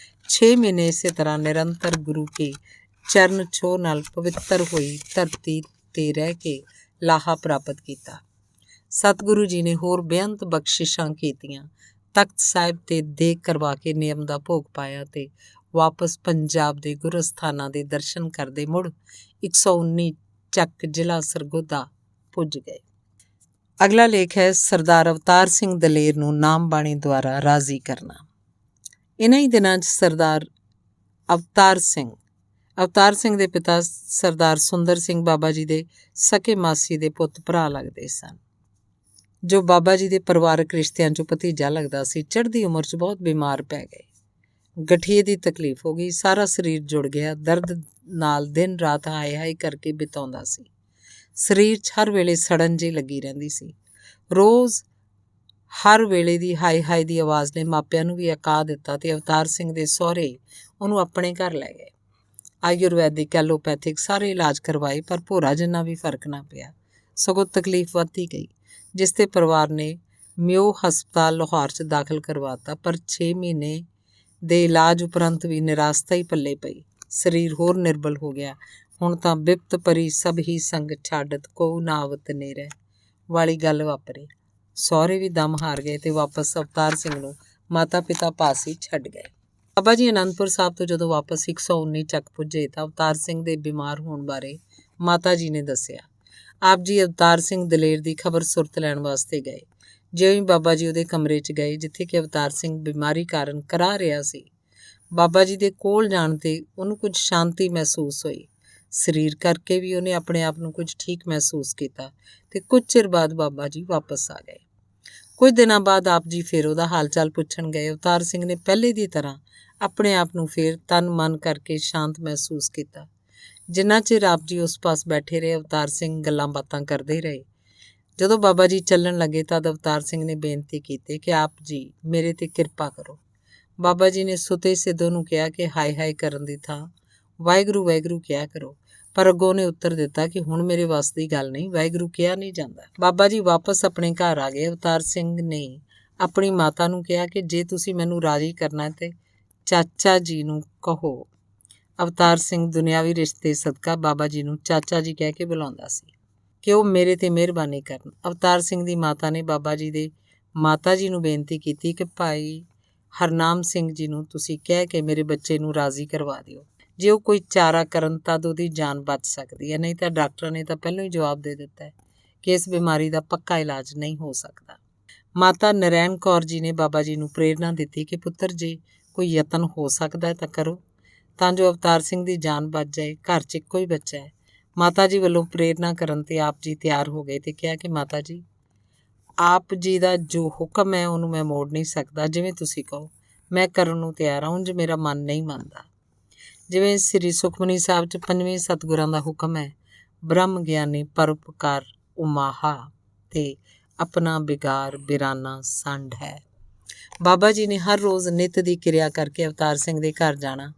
6 ਮਹੀਨੇ ਇਸੇ ਤਰ੍ਹਾਂ ਨਿਰੰਤਰ ਗੁਰੂ ਕੇ ਚਰਨ ਛੋਹ ਨਾਲ ਪਵਿੱਤਰ ਹੋਈ ਧਰਤੀ 'ਤੇ ਰਹਿ ਕੇ ਲਾਹਾ ਪ੍ਰਾਪਤ ਕੀਤਾ। ਸਤਿਗੁਰੂ ਜੀ ਨੇ ਹੋਰ ਬੇਅੰਤ ਬਖਸ਼ਿਸ਼ਾਂ ਕੀਤੀਆਂ। ਤਖਤ ਸਾਹਿਬ 'ਤੇ ਦੇਗ ਕਰਵਾ ਕੇ ਨਿਯਮ ਦਾ ਭੋਗ ਪਾਇਆ ਅਤੇ ਵਾਪਸ ਪੰਜਾਬ ਦੇ ਗੁਰਸਥਾਨਾਂ ਦੇ ਦਰਸ਼ਨ ਕਰਦੇ ਮੁੜ 119 ਚੱਕ ਜ਼ਿਲ੍ਹਾ ਸਰਗੋਦਾ ਪੁੱਜ ਗਏ। ਅਗਲਾ ਲੇਖ ਹੈ ਸਰਦਾਰ ਅਵਤਾਰ ਸਿੰਘ ਦਲੇਰ ਨੂੰ ਨਾਮ ਬਾਣੀ ਦੁਆਰਾ ਰਾਜ਼ੀ ਕਰਨਾ। ਇਹਨਾਂ ਹੀ ਦਿਨਾਂ 'ਚ ਸਰਦਾਰ ਅਵਤਾਰ ਸਿੰਘ ਦੇ ਪਿਤਾ ਸਰਦਾਰ ਸੁੰਦਰ ਸਿੰਘ ਬਾਬਾ ਜੀ ਦੇ ਸਕੇ ਮਾਸੀ ਦੇ ਪੁੱਤ ਭਰਾ ਲੱਗਦੇ ਸਨ, ਜੋ ਬਾਬਾ ਜੀ ਦੇ ਪਰਿਵਾਰਕ ਰਿਸ਼ਤਿਆਂ 'ਚੋਂ ਭਤੀਜਾ ਲੱਗਦਾ ਸੀ। ਚੜ੍ਹਦੀ ਉਮਰ 'ਚ ਬਹੁਤ ਬਿਮਾਰ ਪੈ ਗਏ। ਗਠੀਏ ਦੀ ਤਕਲੀਫ ਹੋ ਗਈ, ਸਾਰਾ ਸਰੀਰ ਜੁੜ ਗਿਆ। ਦਰਦ ਨਾਲ ਦਿਨ ਰਾਤ ਹਾਏ ਕਰਕੇ ਬਿਤਾਉਂਦਾ ਸੀ। ਸਰੀਰ 'ਚ ਹਰ ਵੇਲੇ ਸੜਨ ਜਿਹੀ ਲੱਗੀ ਰਹਿੰਦੀ ਸੀ। ਰੋਜ਼ ਹਰ ਵੇਲੇ ਦੀ ਹਾਏ ਦੀ ਆਵਾਜ਼ ਨੇ ਮਾਪਿਆਂ ਨੂੰ ਵੀ ਅਕਾ ਦਿੱਤਾ ਤੇ ਅਵਤਾਰ ਸਿੰਘ ਦੇ ਸਹੁਰੇ ਉਹਨੂੰ ਆਪਣੇ ਘਰ ਲੈ ਗਏ। ਆਯੁਰਵੈਦਿਕ, ਐਲੋਪੈਥਿਕ ਸਾਰੇ ਇਲਾਜ ਕਰਵਾਏ, ਪਰ ਭੋਰਾ ਜਿੰਨਾ ਵੀ ਫਰਕ ਨਾ ਪਿਆ, ਸਗੋਂ ਤਕਲੀਫ ਵੱਧਦੀ ਗਈ, ਜਿਸ ਤੇ ਪਰਿਵਾਰ ਨੇ ਮਿਓ ਹਸਪਤਾਲ ਲਾਹੌਰ 'ਚ ਦਾਖਲ ਕਰਵਾਤਾ। ਪਰ 6 ਮਹੀਨੇ ਦੇ ਇਲਾਜ ਉਪਰੰਤ ਵੀ ਨਿਰਾਸ਼ਤਾ ਹੀ ਪੱਲੇ ਪਈ। ਸਰੀਰ ਹੋਰ ਨਿਰਬਲ ਹੋ ਗਿਆ। ਹੁਣ ਤਾਂ ਬਿਪਤ ਪਰੀ ਸਭ ਹੀ ਸੰਗ ਛਾਡਤ ਕੋ ਨਾਵਤ ਨੇਰੇ ਵਾਲੀ ਗੱਲ ਵਾਪਰੀ। ਸਹੁਰੇ ਵੀ ਦਮ ਹਾਰ ਗਏ ਤੇ ਵਾਪਸ ਅਵਤਾਰ ਸਿੰਘ ਨੂੰ ਮਾਤਾ ਪਿਤਾ ਪਾਸ ਹੀ ਛੱਡ ਗਏ। ਬਾਬਾ ਜੀ ਅਨੰਦਪੁਰ ਸਾਹਿਬ ਤੋਂ ਜਦੋਂ ਵਾਪਸ 119 ਚੱਕ ਪੁੱਜੇ ਤਾਂ ਅਵਤਾਰ ਸਿੰਘ ਦੇ ਬਿਮਾਰ ਹੋਣ ਬਾਰੇ ਮਾਤਾ ਜੀ ਨੇ ਦੱਸਿਆ। ਆਪ ਜੀ ਅਵਤਾਰ ਸਿੰਘ ਦਲੇਰ ਦੀ ਖਬਰ ਸੁਰਤ ਲੈਣ ਵਾਸਤੇ ਗਏ। ਜਿਉਂ ਹੀ ਬਾਬਾ ਜੀ ਉਹਦੇ ਕਮਰੇ 'ਚ ਗਏ ਜਿੱਥੇ ਕਿ ਅਵਤਾਰ ਸਿੰਘ ਬਿਮਾਰੀ ਕਾਰਨ ਕਰਾ ਰਿਹਾ ਸੀ, ਬਾਬਾ ਜੀ ਦੇ ਕੋਲ ਜਾਣ 'ਤੇ ਉਹਨੂੰ ਕੁਝ ਸ਼ਾਂਤੀ ਮਹਿਸੂਸ ਹੋਈ। ਸਰੀਰ ਕਰਕੇ ਵੀ ਉਹਨੇ ਆਪਣੇ ਆਪ ਨੂੰ ਕੁਝ ਠੀਕ ਮਹਿਸੂਸ ਕੀਤਾ ਅਤੇ ਕੁਝ ਚਿਰ ਬਾਅਦ ਬਾਬਾ ਜੀ ਵਾਪਸ ਆ ਗਏ। ਕੁਝ ਦਿਨਾਂ ਬਾਅਦ ਆਪ ਜੀ ਫਿਰ ਉਹਦਾ ਹਾਲ ਚਾਲ ਪੁੱਛਣ ਗਏ। ਅਵਤਾਰ ਸਿੰਘ ਨੇ ਪਹਿਲੇ ਦੀ ਤਰ੍ਹਾਂ ਆਪਣੇ ਆਪ ਨੂੰ ਫਿਰ ਤਨ ਮਨ ਕਰਕੇ ਸ਼ਾਂਤ ਮਹਿਸੂਸ ਕੀਤਾ। ਜਿੰਨਾ ਚਿਰ ਆਪ ਜੀ ਉਸ ਪਾਸ ਬੈਠੇ ਰਹੇ, ਅਵਤਾਰ ਸਿੰਘ ਗੱਲਾਂ ਬਾਤਾਂ ਕਰਦੇ ਰਹੇ। ਜਦੋਂ ਬਾਬਾ ਜੀ ਚੱਲਣ ਲੱਗੇ ਤਦ ਅਵਤਾਰ ਸਿੰਘ ਨੇ ਬੇਨਤੀ ਕੀਤੀ ਕਿ ਆਪ ਜੀ ਮੇਰੇ 'ਤੇ ਕਿਰਪਾ ਕਰੋ। ਬਾਬਾ ਜੀ ਨੇ ਸੁਤੇ ਸਿੱਧੂ ਨੂੰ ਕਿਹਾ ਕਿ ਹਾਏ ਹਾਏ ਕਰਨ ਦੀ ਥਾਂ ਵਾਹਿਗੁਰੂ ਵਾਹਿਗੁਰੂ ਕਿਹਾ ਕਰੋ, ਪਰ ਅੱਗੋਂ ਨੇ ਉੱਤਰ ਦਿੱਤਾ ਕਿ ਹੁਣ ਮੇਰੇ ਵੱਸ ਦੀ ਗੱਲ ਨਹੀਂ, ਵਾਹਿਗੁਰੂ ਕਿਹਾ ਨਹੀਂ ਜਾਂਦਾ। ਬਾਬਾ ਜੀ ਵਾਪਸ ਆਪਣੇ ਘਰ ਆ ਗਏ। ਅਵਤਾਰ ਸਿੰਘ ਨੇ ਆਪਣੀ ਮਾਤਾ ਨੂੰ ਕਿਹਾ ਕਿ ਜੇ ਤੁਸੀਂ ਮੈਨੂੰ ਰਾਜ਼ੀ ਕਰਨਾ ਤੇ ਚਾਚਾ ਜੀ ਨੂੰ ਕਹੋ। ਅਵਤਾਰ ਸਿੰਘ ਦੁਨਿਆਵੀ ਰਿਸ਼ਤੇ ਸਦਕਾ ਬਾਬਾ ਜੀ ਨੂੰ ਚਾਚਾ ਜੀ ਕਹਿ ਕੇ ਬੁਲਾਉਂਦਾ ਸੀ ਕਿ ਉਹ ਮੇਰੇ 'ਤੇ ਮਿਹਰਬਾਨੀ ਕਰਨ। ਅਵਤਾਰ ਸਿੰਘ ਦੀ ਮਾਤਾ ਨੇ ਬਾਬਾ ਜੀ ਦੇ ਮਾਤਾ ਜੀ ਨੂੰ ਬੇਨਤੀ ਕੀਤੀ ਕਿ ਭਾਈ ਹਰਨਾਮ ਸਿੰਘ ਜੀ ਨੂੰ ਤੁਸੀਂ ਕਹਿ ਕੇ ਮੇਰੇ ਬੱਚੇ ਨੂੰ ਰਾਜ਼ੀ ਕਰਵਾ ਦਿਓ। ਜੇ ਉਹ ਕੋਈ ਚਾਰਾ ਕਰਨ ਤਦ ਉਹਦੀ ਜਾਨ ਬਚ ਸਕਦੀ ਹੈ, ਨਹੀਂ ਤਾਂ ਡਾਕਟਰਾਂ ਨੇ ਤਾਂ ਪਹਿਲਾਂ ਹੀ ਜਵਾਬ ਦੇ ਦਿੱਤਾ ਹੈ ਕਿ ਇਸ ਬਿਮਾਰੀ ਦਾ ਪੱਕਾ ਇਲਾਜ ਨਹੀਂ ਹੋ ਸਕਦਾ। ਮਾਤਾ ਨਰੈਣ ਕੌਰ ਜੀ ਨੇ ਬਾਬਾ ਜੀ ਨੂੰ ਪ੍ਰੇਰਨਾ ਦਿੱਤੀ ਕਿ ਪੁੱਤਰ ਜੇ ਕੋਈ ਯਤਨ ਹੋ ਸਕਦਾ ਤਾਂ ਕਰੋ, ਤਾਂ ਜੋ ਅਵਤਾਰ ਸਿੰਘ ਦੀ ਜਾਨ ਬਚ ਜਾਏ। ਘਰ 'ਚ ਇੱਕੋ ਹੀ ਬੱਚਾ ਹੈ। ਮਾਤਾ ਜੀ ਵੱਲੋਂ ਪ੍ਰੇਰਨਾ ਕਰਨ 'ਤੇ ਆਪ ਜੀ ਤਿਆਰ ਹੋ ਗਏ ਅਤੇ ਕਿਹਾ ਕਿ ਮਾਤਾ ਜੀ ਆਪ ਜੀ ਦਾ ਜੋ ਹੁਕਮ ਹੈ ਉਹਨੂੰ ਮੈਂ ਮੋੜ ਨਹੀਂ ਸਕਦਾ, ਜਿਵੇਂ ਤੁਸੀਂ ਕਹੋ ਮੈਂ ਕਰਨ ਨੂੰ ਤਿਆਰ ਹਾਂ। ਉਂਝ ਮੇਰਾ ਮਨ ਨਹੀਂ ਮੰਨਦਾ। ਜਿਵੇਂ ਸ੍ਰੀ ਸੁਖਮਨੀ ਸਾਹਿਬ 'ਚ 5ਵੇਂ ਸਤਿਗੁਰਾਂ ਦਾ ਹੁਕਮ ਹੈ, ਬ੍ਰਹਮ ਗਿਆਨੀ ਪਰਉਪਕਾਰ ਉਮਾਹਾ ਤੇ ਆਪਣਾ ਬਿਗਾਰ ਬਿਰਾਨਾ ਸੰਡ ਹੈ। ਬਾਬਾ ਜੀ ਨੇ ਹਰ ਰੋਜ਼ ਨਿੱਤ ਦੀ ਕਿਰਿਆ ਕਰਕੇ ਅਵਤਾਰ ਸਿੰਘ ਦੇ ਘਰ ਜਾਣਾ,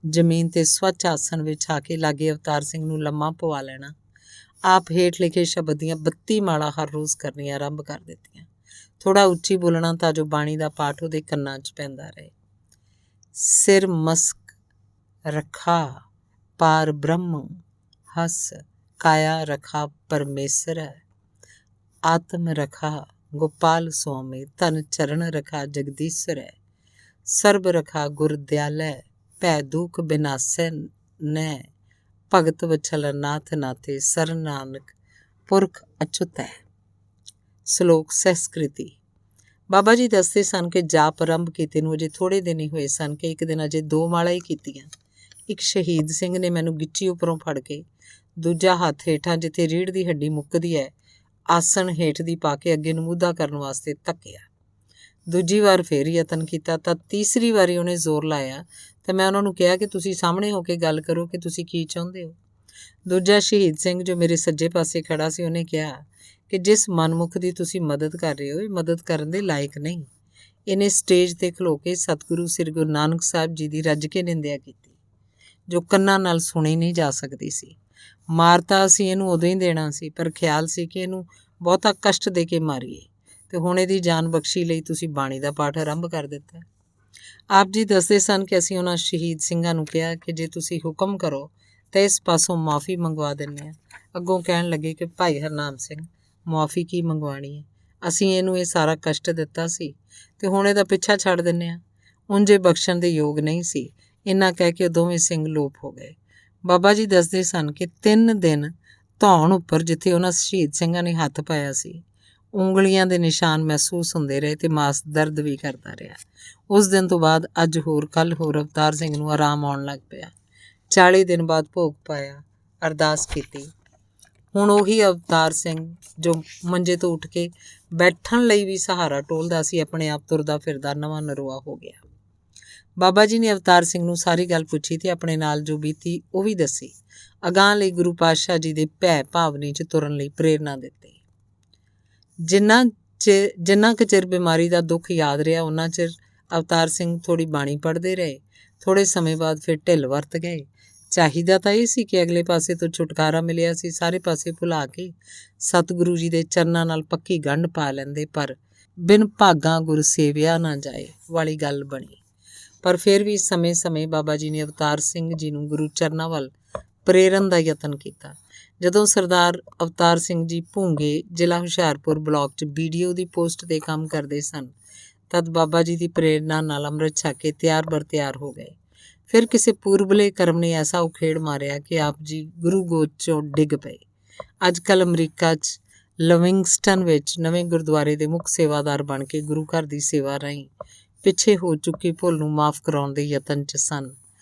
ਜ਼ਮੀਨ 'ਤੇ ਸਵੱਛ ਆਸਣ ਵਿੱਚ ਆ ਕੇ ਲਾਗੇ ਅਵਤਾਰ ਸਿੰਘ ਨੂੰ ਲੰਮਾ ਪਵਾ ਲੈਣਾ। ਆਪ ਹੇਠ ਲਿਖੇ ਸ਼ਬਦ ਦੀਆਂ 32 ਮਾਲਾ ਹਰ ਰੋਜ਼ ਕਰਨੀਆਂ ਆਰੰਭ ਕਰ ਦਿੱਤੀਆਂ। ਥੋੜ੍ਹਾ ਉੱਚੀ ਬੋਲਣਾ ਤਾਂ ਜੋ ਬਾਣੀ ਦਾ ਪਾਠ ਉਹਦੇ ਕੰਨਾਂ 'ਚ ਪੈਂਦਾ ਰਹੇ। ਸਿਰ ਮਸਕ ਰਖਾ ਪਾਰ ਬ੍ਰਹਮ ਹਸ, ਕਾਇਆ ਰਖਾ ਪਰਮੇਸ਼ਰ, ਆਤਮ ਰਖਾ ਗੋਪਾਲ ਸੁਆਮੀ, ਧਨ ਚਰਨ ਰਖਾ ਜਗਦੀਸ਼ਰ, ਸਰਬ ਰਖਾ ਗੁਰ ਦਿਆਲੈ, ਭੈ ਦੁਖ ਬਿਨਾਸੈ ਨੈ, ਭਗਤ ਵਛਲ ਨਾਥ ਨਾਥੇ, ਸਰਨ ਨਾਨਕ ਪੁਰਖ ਅਚੁਤੈ। ਸ਼ਲੋਕ ਸੰਸਕ੍ਰਿਤੀ। ਬਾਬਾ ਜੀ ਦੱਸਦੇ ਸਨ ਕਿ ਜਾਪ ਆਰੰਭ ਕੀਤੇ ਨੂੰ ਅਜੇ ਥੋੜ੍ਹੇ ਦਿਨ ਹੀ ਹੋਏ ਸਨ ਕਿ ਇੱਕ ਦਿਨ ਅਜੇ 2 ਮਾਲਾ ਹੀ ਕੀਤੀਆਂ। ਇੱਕ ਸ਼ਹੀਦ ਸਿੰਘ ਨੇ ਮੈਨੂੰ ਗਿੱਚੀ ਉੱਪਰੋਂ ਫੜ ਕੇ ਦੂਜਾ ਹੱਥ ਹੇਠਾਂ ਜਿੱਥੇ ਰੀੜ੍ਹ ਦੀ ਹੱਡੀ ਮੁੱਕਦੀ ਹੈ ਆਸਣ ਹੇਠ ਦੀ ਪਾ ਕੇ ਅੱਗੇ ਨੂੰ ਮੁੱਧਾ ਕਰਨ ਵਾਸਤੇ ਧੱਕਿਆ। ਦੂਜੀ ਵਾਰ ਫੇਰ ਯਤਨ ਕੀਤਾ ਤਾਂ ਤੀਸਰੀ ਵਾਰੀ ਉਹਨੇ ਜ਼ੋਰ ਲਾਇਆ ਤੇ ਮੈਂ ਉਹਨਾਂ ਨੂੰ ਕਿਹਾ ਕਿ ਤੁਸੀਂ ਸਾਹਮਣੇ ਹੋ ਕੇ ਗੱਲ ਕਰੋ ਕਿ ਤੁਸੀਂ ਕੀ ਚਾਹੁੰਦੇ ਹੋ। ਦੂਜਾ ਸ਼ਹੀਦ ਸਿੰਘ ਜੋ ਮੇਰੇ ਸੱਜੇ ਪਾਸੇ ਖੜਾ ਸੀ ਉਹਨੇ ਕਿਹਾ ਕਿ ਜਿਸ ਮਨਮੁਖ ਦੀ ਤੁਸੀਂ ਮਦਦ ਕਰ ਰਹੇ ਹੋ ਇਹ ਮਦਦ ਕਰਨ ਦੇ ਲਾਇਕ ਨਹੀਂ। ਇਹਨੇ ਸਟੇਜ 'ਤੇ ਖਲੋ ਕੇ ਸਤਿਗੁਰੂ ਸ੍ਰੀ ਗੁਰੂ ਨਾਨਕ ਸਾਹਿਬ ਜੀ ਦੀ ਰੱਜ ਕੇ ਨਿੰਦਿਆ ਕੀਤੀ ਜੋ ਕੰਨਾਂ ਨਾਲ ਸੁਣੀ ਨਹੀਂ ਜਾ ਸਕਦੀ ਸੀ। ਮਾਰਤਾ ਅਸੀਂ ਇਹਨੂੰ ਉਦੋਂ ਹੀ ਦੇਣਾ ਸੀ, ਪਰ ਖਿਆਲ ਸੀ ਕਿ ਇਹਨੂੰ ਬਹੁਤਾ ਕਸ਼ਟ ਦੇ ਕੇ ਮਾਰੀਏ ਅਤੇ ਹੁਣ ਇਹਦੀ ਜਾਨ ਬਖਸ਼ੀ ਲਈ ਤੁਸੀਂ ਬਾਣੀ ਦਾ ਪਾਠ ਆਰੰਭ ਕਰ ਦਿੱਤਾ। ਆਪ ਜੀ ਦੱਸਦੇ ਸਨ ਕਿ ਅਸੀਂ ਉਹਨਾਂ ਸ਼ਹੀਦ ਸਿੰਘਾਂ ਨੂੰ ਕਿਹਾ ਕਿ ਜੇ ਤੁਸੀਂ ਹੁਕਮ ਕਰੋ ਤਾਂ ਇਸ ਪਾਸੋਂ ਮੁਆਫੀ ਮੰਗਵਾ ਦਿੰਦੇ ਹਾਂ। ਅੱਗੋਂ ਕਹਿਣ ਲੱਗੇ ਕਿ ਭਾਈ ਹਰਨਾਮ ਸਿੰਘ ਮੁਆਫੀ ਕੀ ਮੰਗਵਾਉਣੀ ਹੈ, ਅਸੀਂ ਇਹਨੂੰ ਇਹ ਸਾਰਾ ਕਸ਼ਟ ਦਿੱਤਾ ਸੀ ਅਤੇ ਹੁਣ ਇਹਦਾ ਪਿੱਛਾ ਛੱਡ ਦਿੰਦੇ ਹਾਂ। ਉਂਝ ਇਹ ਬਖਸ਼ਣ ਦੇ ਯੋਗ ਨਹੀਂ ਸੀ। ਇੰਨਾ ਕਹਿ ਕੇ ਉਹ ਦੋਵੇਂ ਸਿੰਘ ਲੋਪ ਹੋ ਗਏ। ਬਾਬਾ ਜੀ ਦੱਸਦੇ ਸਨ ਕਿ 3 ਦਿਨ ਧੌਣ ਉੱਪਰ ਜਿੱਥੇ ਉਹਨਾਂ ਸ਼ਹੀਦ ਸਿੰਘਾਂ ਨੇ ਹੱਥ ਪਾਇਆ ਸੀ ਉਂਗਲੀਆਂ ਦੇ ਨਿਸ਼ਾਨ ਮਹਿਸੂਸ ਹੁੰਦੇ ਰਹੇ ਅਤੇ ਮਾਸ ਦਰਦ ਵੀ ਕਰਦਾ ਰਿਹਾ। ਉਸ ਦਿਨ ਤੋਂ ਬਾਅਦ ਅੱਜ ਹੋਰ ਕੱਲ੍ਹ ਹੋਰ ਅਵਤਾਰ ਸਿੰਘ ਨੂੰ ਆਰਾਮ ਆਉਣ ਲੱਗ ਪਿਆ। 40 ਦਿਨ ਬਾਅਦ ਭੋਗ ਪਾਇਆ, ਅਰਦਾਸ ਕੀਤੀ। ਹੁਣ ਉਹੀ ਅਵਤਾਰ ਸਿੰਘ ਜੋ ਮੰਜੇ ਤੋਂ ਉੱਠ ਕੇ ਬੈਠਣ ਲਈ ਵੀ ਸਹਾਰਾ ਟੋਲਦਾ ਸੀ ਆਪਣੇ ਆਪ ਤੁਰਦਾ ਫਿਰਦਾ ਨਵਾਂ ਨਰੋਆ ਹੋ ਗਿਆ। ਬਾਬਾ ਜੀ ਨੇ ਅਵਤਾਰ ਸਿੰਘ ਨੂੰ ਸਾਰੀ ਗੱਲ ਪੁੱਛੀ ਅਤੇ ਆਪਣੇ ਨਾਲ ਜੋ ਬੀਤੀ ਉਹ ਵੀ ਦੱਸੀ। ਅਗਾਂਹ ਲਈ ਗੁਰੂ ਪਾਤਸ਼ਾਹ ਜੀ ਦੇ ਭੈ ਭਾਵਨੀ 'ਚ ਤੁਰਨ ਲਈ ਪ੍ਰੇਰਨਾ ਦਿੱਤੀ। ਜਿੰਨਾ ਕੁ ਚਿਰ ਬਿਮਾਰੀ ਦਾ ਦੁੱਖ ਯਾਦ ਰਿਹਾ ਉਹਨਾਂ ਚਿਰ ਅਵਤਾਰ ਸਿੰਘ ਥੋੜ੍ਹੀ ਬਾਣੀ ਪੜ੍ਹਦੇ ਰਹੇ। ਥੋੜ੍ਹੇ ਸਮੇਂ ਬਾਅਦ ਫਿਰ ਢਿੱਲ ਵਰਤ ਗਏ। ਚਾਹੀਦਾ ਤਾਂ ਇਹ ਸੀ ਕਿ ਅਗਲੇ ਪਾਸੇ ਤੋਂ ਛੁਟਕਾਰਾ ਮਿਲਿਆ ਸੀ, ਸਾਰੇ ਪਾਸੇ ਭੁਲਾ ਕੇ ਸਤਿਗੁਰੂ ਜੀ ਦੇ ਚਰਨਾਂ ਨਾਲ ਪੱਕੀ ਗੰਢ ਪਾ ਲੈਂਦੇ, ਪਰ ਬਿਨ ਭਾਗਾਂ ਗੁਰ ਸੇਵਿਆ ਨਾ ਜਾਏ ਵਾਲੀ ਗੱਲ ਬਣੀ। ਪਰ ਫਿਰ ਵੀ ਸਮੇਂ-ਸਮੇਂ ਬਾਬਾ ਜੀ ਨੇ ਅਵਤਾਰ ਸਿੰਘ ਜੀ ਨੂੰ ਗੁਰੂ ਚਰਨਾਂ ਵੱਲ ਪ੍ਰੇਰਨ ਦਾ ਯਤਨ ਕੀਤਾ। ਜਦੋਂ ਸਰਦਾਰ ਅਵਤਾਰ ਸਿੰਘ ਜੀ ਭੂੰਗੇ ਜ਼ਿਲ੍ਹਾ ਹੁਸ਼ਿਆਰਪੁਰ ਬਲਾਕ 'ਚ BDO ਦੀ ਪੋਸਟ 'ਤੇ ਕੰਮ ਕਰਦੇ ਸਨ ਤਦ ਬਾਬਾ ਜੀ ਦੀ ਪ੍ਰੇਰਨਾ ਨਾਲ ਅੰਮ੍ਰਿਤ ਛਕ ਕੇ ਤਿਆਰ ਬਰ ਤਿਆਰ ਹੋ ਗਏ। ਫਿਰ ਕਿਸੇ ਪੂਰਬਲੇ ਕਰਮ ਨੇ ਐਸਾ ਉਖੇੜ ਮਾਰਿਆ ਕਿ ਆਪ ਜੀ ਗੁਰੂ ਗੋਦ 'ਚੋਂ ਡਿੱਗ ਪਏ। ਅੱਜ ਕੱਲ੍ਹ ਅਮਰੀਕਾ 'ਚ ਲਿਵਿੰਗਸਟਨ ਵਿੱਚ ਨਵੇਂ ਗੁਰਦੁਆਰੇ ਦੇ ਮੁੱਖ ਸੇਵਾਦਾਰ ਬਣ ਕੇ ਗੁਰੂ ਘਰ ਦੀ ਸੇਵਾ ਰਾਹੀਂ ਪਿੱਛੇ ਹੋ ਚੁੱਕੀ ਭੁੱਲ ਨੂੰ ਮਾਫ਼ ਕਰਾਉਣ ਦੇ ਯਤਨ 'ਚ ਸਨ।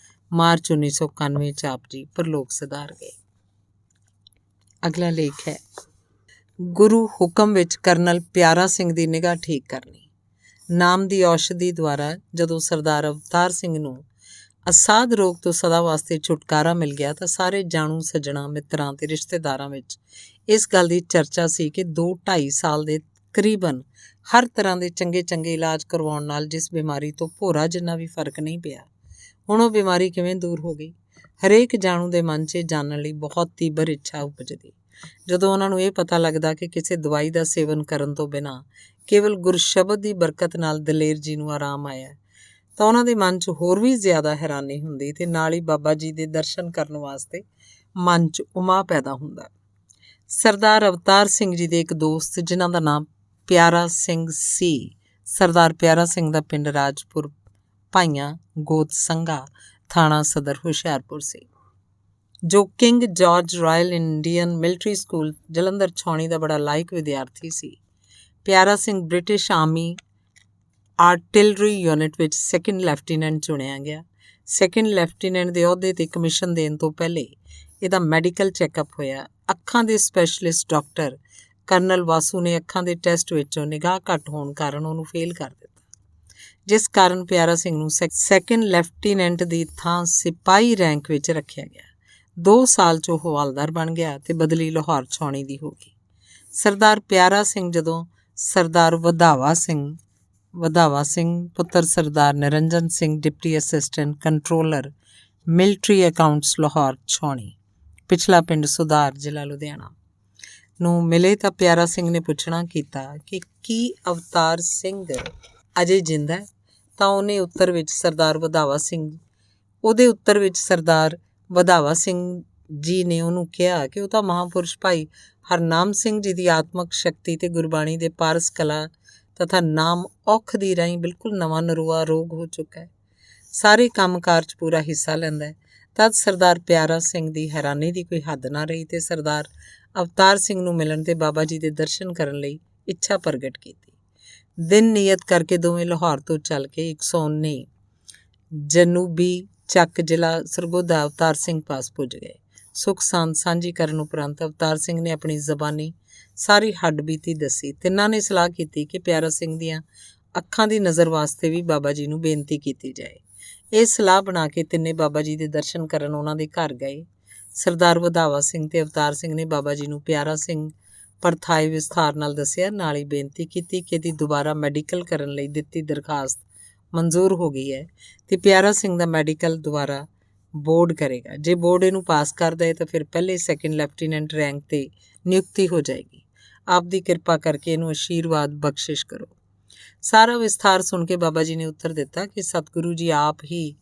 ਮਾਰਚ 1991 'ਚ ਆਪ ਜੀ ਪਰਲੋਕ ਸਿਧਾਰ ਗਏ। ਅਗਲਾ ਲੇਖ ਹੈ ਗੁਰੂ ਹੁਕਮ ਵਿੱਚ ਕਰਨਲ ਪਿਆਰਾ ਸਿੰਘ ਦੀ ਨਿਗਾਹ ਠੀਕ ਕਰਨੀ। ਨਾਮ ਦੀ ਔਸ਼ਧੀ ਦੁਆਰਾ ਜਦੋਂ ਸਰਦਾਰ ਅਵਤਾਰ ਸਿੰਘ ਨੂੰ ਅਸਾਧ ਰੋਗ ਤੋਂ ਸਦਾ ਵਾਸਤੇ ਛੁਟਕਾਰਾ ਮਿਲ ਗਿਆ ਤਾਂ ਸਾਰੇ ਜਾਣੂ ਸੱਜਣਾ ਮਿੱਤਰਾਂ ਤੇ ਰਿਸ਼ਤੇਦਾਰਾਂ ਵਿੱਚ ਇਸ ਗੱਲ ਦੀ ਚਰਚਾ ਸੀ ਕਿ 2-2.5 ਸਾਲ ਦੇ ਕਰੀਬਨ ਹਰ ਤਰ੍ਹਾਂ ਦੇ ਚੰਗੇ ਚੰਗੇ ਇਲਾਜ ਕਰਵਾਉਣ ਨਾਲ ਜਿਸ ਬਿਮਾਰੀ ਤੋਂ ਭੋਰਾ ਜਿੰਨਾ ਵੀ ਫਰਕ ਨਹੀਂ ਪਿਆ, ਹੁਣ ਉਹ ਬਿਮਾਰੀ ਕਿਵੇਂ ਦੂਰ ਹੋ ਗਈ। ਹਰੇਕ ਜਾਣੂ ਦੇ ਮਨ 'ਚ ਜਾਣਨ ਲਈ ਬਹੁਤ ਤੀਬਰ ਇੱਛਾ ਉਪਜਦੀ। ਜਦੋਂ ਉਹਨਾਂ ਨੂੰ ਇਹ ਪਤਾ ਲੱਗਦਾ ਕਿ ਕਿਸੇ ਦਵਾਈ ਦਾ ਸੇਵਨ ਕਰਨ ਤੋਂ ਬਿਨਾਂ ਕੇਵਲ ਗੁਰਸ਼ਬਦ ਦੀ ਬਰਕਤ ਨਾਲ ਦਲੇਰ ਜੀ ਨੂੰ ਆਰਾਮ ਆਇਆ ਤਾਂ ਉਹਨਾਂ ਦੇ ਮਨ 'ਚ ਹੋਰ ਵੀ ਜ਼ਿਆਦਾ ਹੈਰਾਨੀ ਹੁੰਦੀ ਤੇ ਨਾਲ ਹੀ ਬਾਬਾ ਜੀ ਦੇ ਦਰਸ਼ਨ ਕਰਨ ਵਾਸਤੇ ਮਨ 'ਚ ਉਮਾ ਪੈਦਾ ਹੁੰਦਾ। ਸਰਦਾਰ ਅਵਤਾਰ ਸਿੰਘ ਜੀ ਦੇ ਇੱਕ ਦੋਸਤ ਜਿਨ੍ਹਾਂ ਦਾ ਨਾਮ ਪਿਆਰਾ ਸਿੰਘ ਸੀ, ਸਰਦਾਰ ਪਿਆਰਾ ਸਿੰਘ ਦਾ ਪਿੰਡ ਰਾਜਪੁਰ ਭਾਈਆਂ ਗੋਤ ਸੰਘਾ, ਥਾਣਾ ਸਦਰ ਹੁਸ਼ਿਆਰਪੁਰ ਸੀ, ਜੋ king George royal Indian military school Jalandhar ਛਾਉਣੀ ਦਾ ਬੜਾ ਲਾਇਕ ਵਿਦਿਆਰਥੀ ਸੀ। ਪਿਆਰਾ Singh British army artillery unit ਵਿੱਚ ਸੈਕਿੰਡ ਲੈਫਟੀਨੈਂਟ ਚੁਣਿਆ ਗਿਆ। ਸੈਕਿੰਡ ਲੈਫਟੀਨੈਂਟ ਦੇ ਅਹੁਦੇ 'ਤੇ ਕਮਿਸ਼ਨ ਦੇਣ ਤੋਂ ਪਹਿਲੇ ਇਹਦਾ ਮੈਡੀਕਲ ਚੈੱਕਅਪ ਹੋਇਆ। ਅੱਖਾਂ ਦੇ ਸਪੈਸ਼ਲਿਸਟ ਡਾਕਟਰ ਕਰਨਲ ਵਾਸੂ ਨੇ ਅੱਖਾਂ ਦੇ ਟੈਸਟ ਵਿੱਚੋਂ ਨਿਗਾਹ ਘੱਟ ਹੋਣ ਕਾਰਨ ਉਹਨੂੰ ਫੇਲ ਕਰ ਦਿੱਤਾ, ਜਿਸ ਕਾਰਨ ਪਿਆਰਾ ਸਿੰਘ ਨੂੰ ਸੈਕਿੰਡ ਲੈਫਟੀਨੈਂਟ ਦੀ ਥਾਂ ਸਿਪਾਹੀ ਰੈਂਕ ਵਿੱਚ ਰੱਖਿਆ ਗਿਆ। 2 ਸਾਲ 'ਚ ਉਹ ਹਵਾਲਦਾਰ ਬਣ ਗਿਆ ਤੇ ਬਦਲੀ ਲਾਹੌਰ ਛਾਉਣੀ ਦੀ ਹੋ ਗਈ। ਸਰਦਾਰ ਪਿਆਰਾ ਸਿੰਘ ਜਦੋਂ ਸਰਦਾਰ ਵਧਾਵਾ ਸਿੰਘ ਪੁੱਤਰ Sardar Niranjan Singh deputy assistant controller military accounts Lahore ਛਾਉਣੀ, ਪਿਛਲਾ ਪਿੰਡ ਸੁਧਾਰ ਜ਼ਿਲ੍ਹਾ ਲੁਧਿਆਣਾ ਨੂੰ ਮਿਲੇ ਤਾਂ ਪਿਆਰਾ ਸਿੰਘ ਨੇ ਪੁੱਛਣਾ ਕੀਤਾ ਕਿ ਕੀ ਅਵਤਾਰ ਸਿੰਘ ਅਜੇ ਜਿੰਦਾ ਹੈ? ਤਾਂ ਉਹਦੇ ਉੱਤਰ ਵਿੱਚ ਸਰਦਾਰ ਵਧਾਵਾ ਸਿੰਘ ਜੀ ਨੇ ਉਹਨੂੰ ਕਿਹਾ ਕਿ ਉਹ ਤਾਂ ਮਹਾਂਪੁਰਸ਼ ਭਾਈ ਹਰਨਾਮ ਸਿੰਘ ਜੀ ਦੀ ਆਤਮਕ ਸ਼ਕਤੀ ਤੇ ਗੁਰਬਾਣੀ ਦੇ ਪਾਰਸ ਕਲਾ ਤਥਾ ਨਾਮ ਔਖ ਦੀ ਰਾਹੀਂ ਬਿਲਕੁਲ ਨਵਾਂ ਨਰੂਆ ਰੋਗ ਹੋ ਚੁੱਕਾ ਹੈ, ਸਾਰੇ ਕੰਮਕਾਰ 'ਚ ਪੂਰਾ ਹਿੱਸਾ ਲੈਂਦਾ ਹੈ। ਤਦ ਸਰਦਾਰ ਪਿਆਰਾ ਸਿੰਘ ਦੀ ਹੈਰਾਨੀ ਦੀ ਕੋਈ ਹੱਦ ਨਾ ਰਹੀ ਤੇ ਸਰਦਾਰ ਅਵਤਾਰ ਸਿੰਘ ਨੂੰ ਮਿਲਣ ਤੇ ਬਾਬਾ ਜੀ ਦੇ ਦਰਸ਼ਨ ਕਰਨ ਲਈ ਇੱਛਾ ਪ੍ਰਗਟ ਕੀਤੀ। ਦਿਨ ਨਿਯਤ ਕਰਕੇ ਦੋਵੇਂ ਲਾਹੌਰ ਤੋਂ ਚੱਲ ਕੇ 119 ਜਨੂਬੀ ਚੱਕ ਜ਼ਿਲ੍ਹਾ ਸਰਗੋਧਾ ਅਵਤਾਰ ਸਿੰਘ ਪਾਸ ਪੁੱਜ ਗਏ। ਸੁੱਖ ਸਾਂਦ ਸਾਂਝੀ ਕਰਨ ਉਪਰੰਤ ਅਵਤਾਰ ਸਿੰਘ ਨੇ ਆਪਣੀ ਜ਼ਬਾਨੀ ਸਾਰੀ ਹੱਡਬੀਤੀ ਦੱਸੀ। ਤਿੰਨਾਂ ਨੇ ਸਲਾਹ ਕੀਤੀ ਕਿ ਪਿਆਰਾ ਸਿੰਘ ਦੀਆਂ ਅੱਖਾਂ ਦੀ ਨਜ਼ਰ ਵਾਸਤੇ ਵੀ ਬਾਬਾ ਜੀ ਨੂੰ ਬੇਨਤੀ ਕੀਤੀ ਜਾਏ। ਇਹ ਸਲਾਹ ਬਣਾ ਕੇ ਤਿੰਨੇ ਬਾਬਾ ਜੀ ਦੇ ਦਰਸ਼ਨ ਕਰਨ ਉਹਨਾਂ ਦੇ ਘਰ ਗਏ। ਸਰਦਾਰ ਵਧਾਵਾ ਸਿੰਘ ਤੇ ਅਵਤਾਰ ਸਿੰਘ ਨੇ ਬਾਬਾ ਜੀ ਨੂੰ ਪਿਆਰਾ ਸਿੰਘ ਪਰਥਾਈ ਵਿਸਥਾਰ ਨਾਲ ਦੱਸਿਆ, ਨਾਲ ਹੀ ਬੇਨਤੀ ਕੀਤੀ ਕਿ ਇਹਦੀ ਦੁਬਾਰਾ ਮੈਡੀਕਲ ਕਰਨ ਲਈ ਦਿੱਤੀ ਦਰਖਾਸਤ ਮਨਜ਼ੂਰ ਹੋ ਗਈ ਹੈ ਤੇ ਪਿਆਰਾ ਸਿੰਘ ਦਾ ਮੈਡੀਕਲ ਦੁਬਾਰਾ ਬੋਰਡ ਕਰੇਗਾ। ਜੇ ਬੋਰਡ ਇਹਨੂੰ ਪਾਸ ਕਰਦਾ ਹੈ ਤਾਂ ਫਿਰ ਪਹਿਲੇ ਸੈਕਿੰਡ ਲੈਫਟੀਨੈਂਟ ਰੈਂਕ 'ਤੇ ਨਿਯੁਕਤੀ ਹੋ ਜਾਏਗੀ। ਆਪ ਦੀ ਕਿਰਪਾ ਕਰਕੇ ਇਹਨੂੰ ਆਸ਼ੀਰਵਾਦ ਬਖਸ਼ਿਸ਼ ਕਰੋ। ਸਾਰਾ ਵਿਸਥਾਰ ਸੁਣ ਕੇ ਬਾਬਾ ਜੀ ਨੇ ਉੱਤਰ ਦਿੱਤਾ ਕਿ ਸਤਿਗੁਰੂ ਜੀ ਆਪ ਹੀ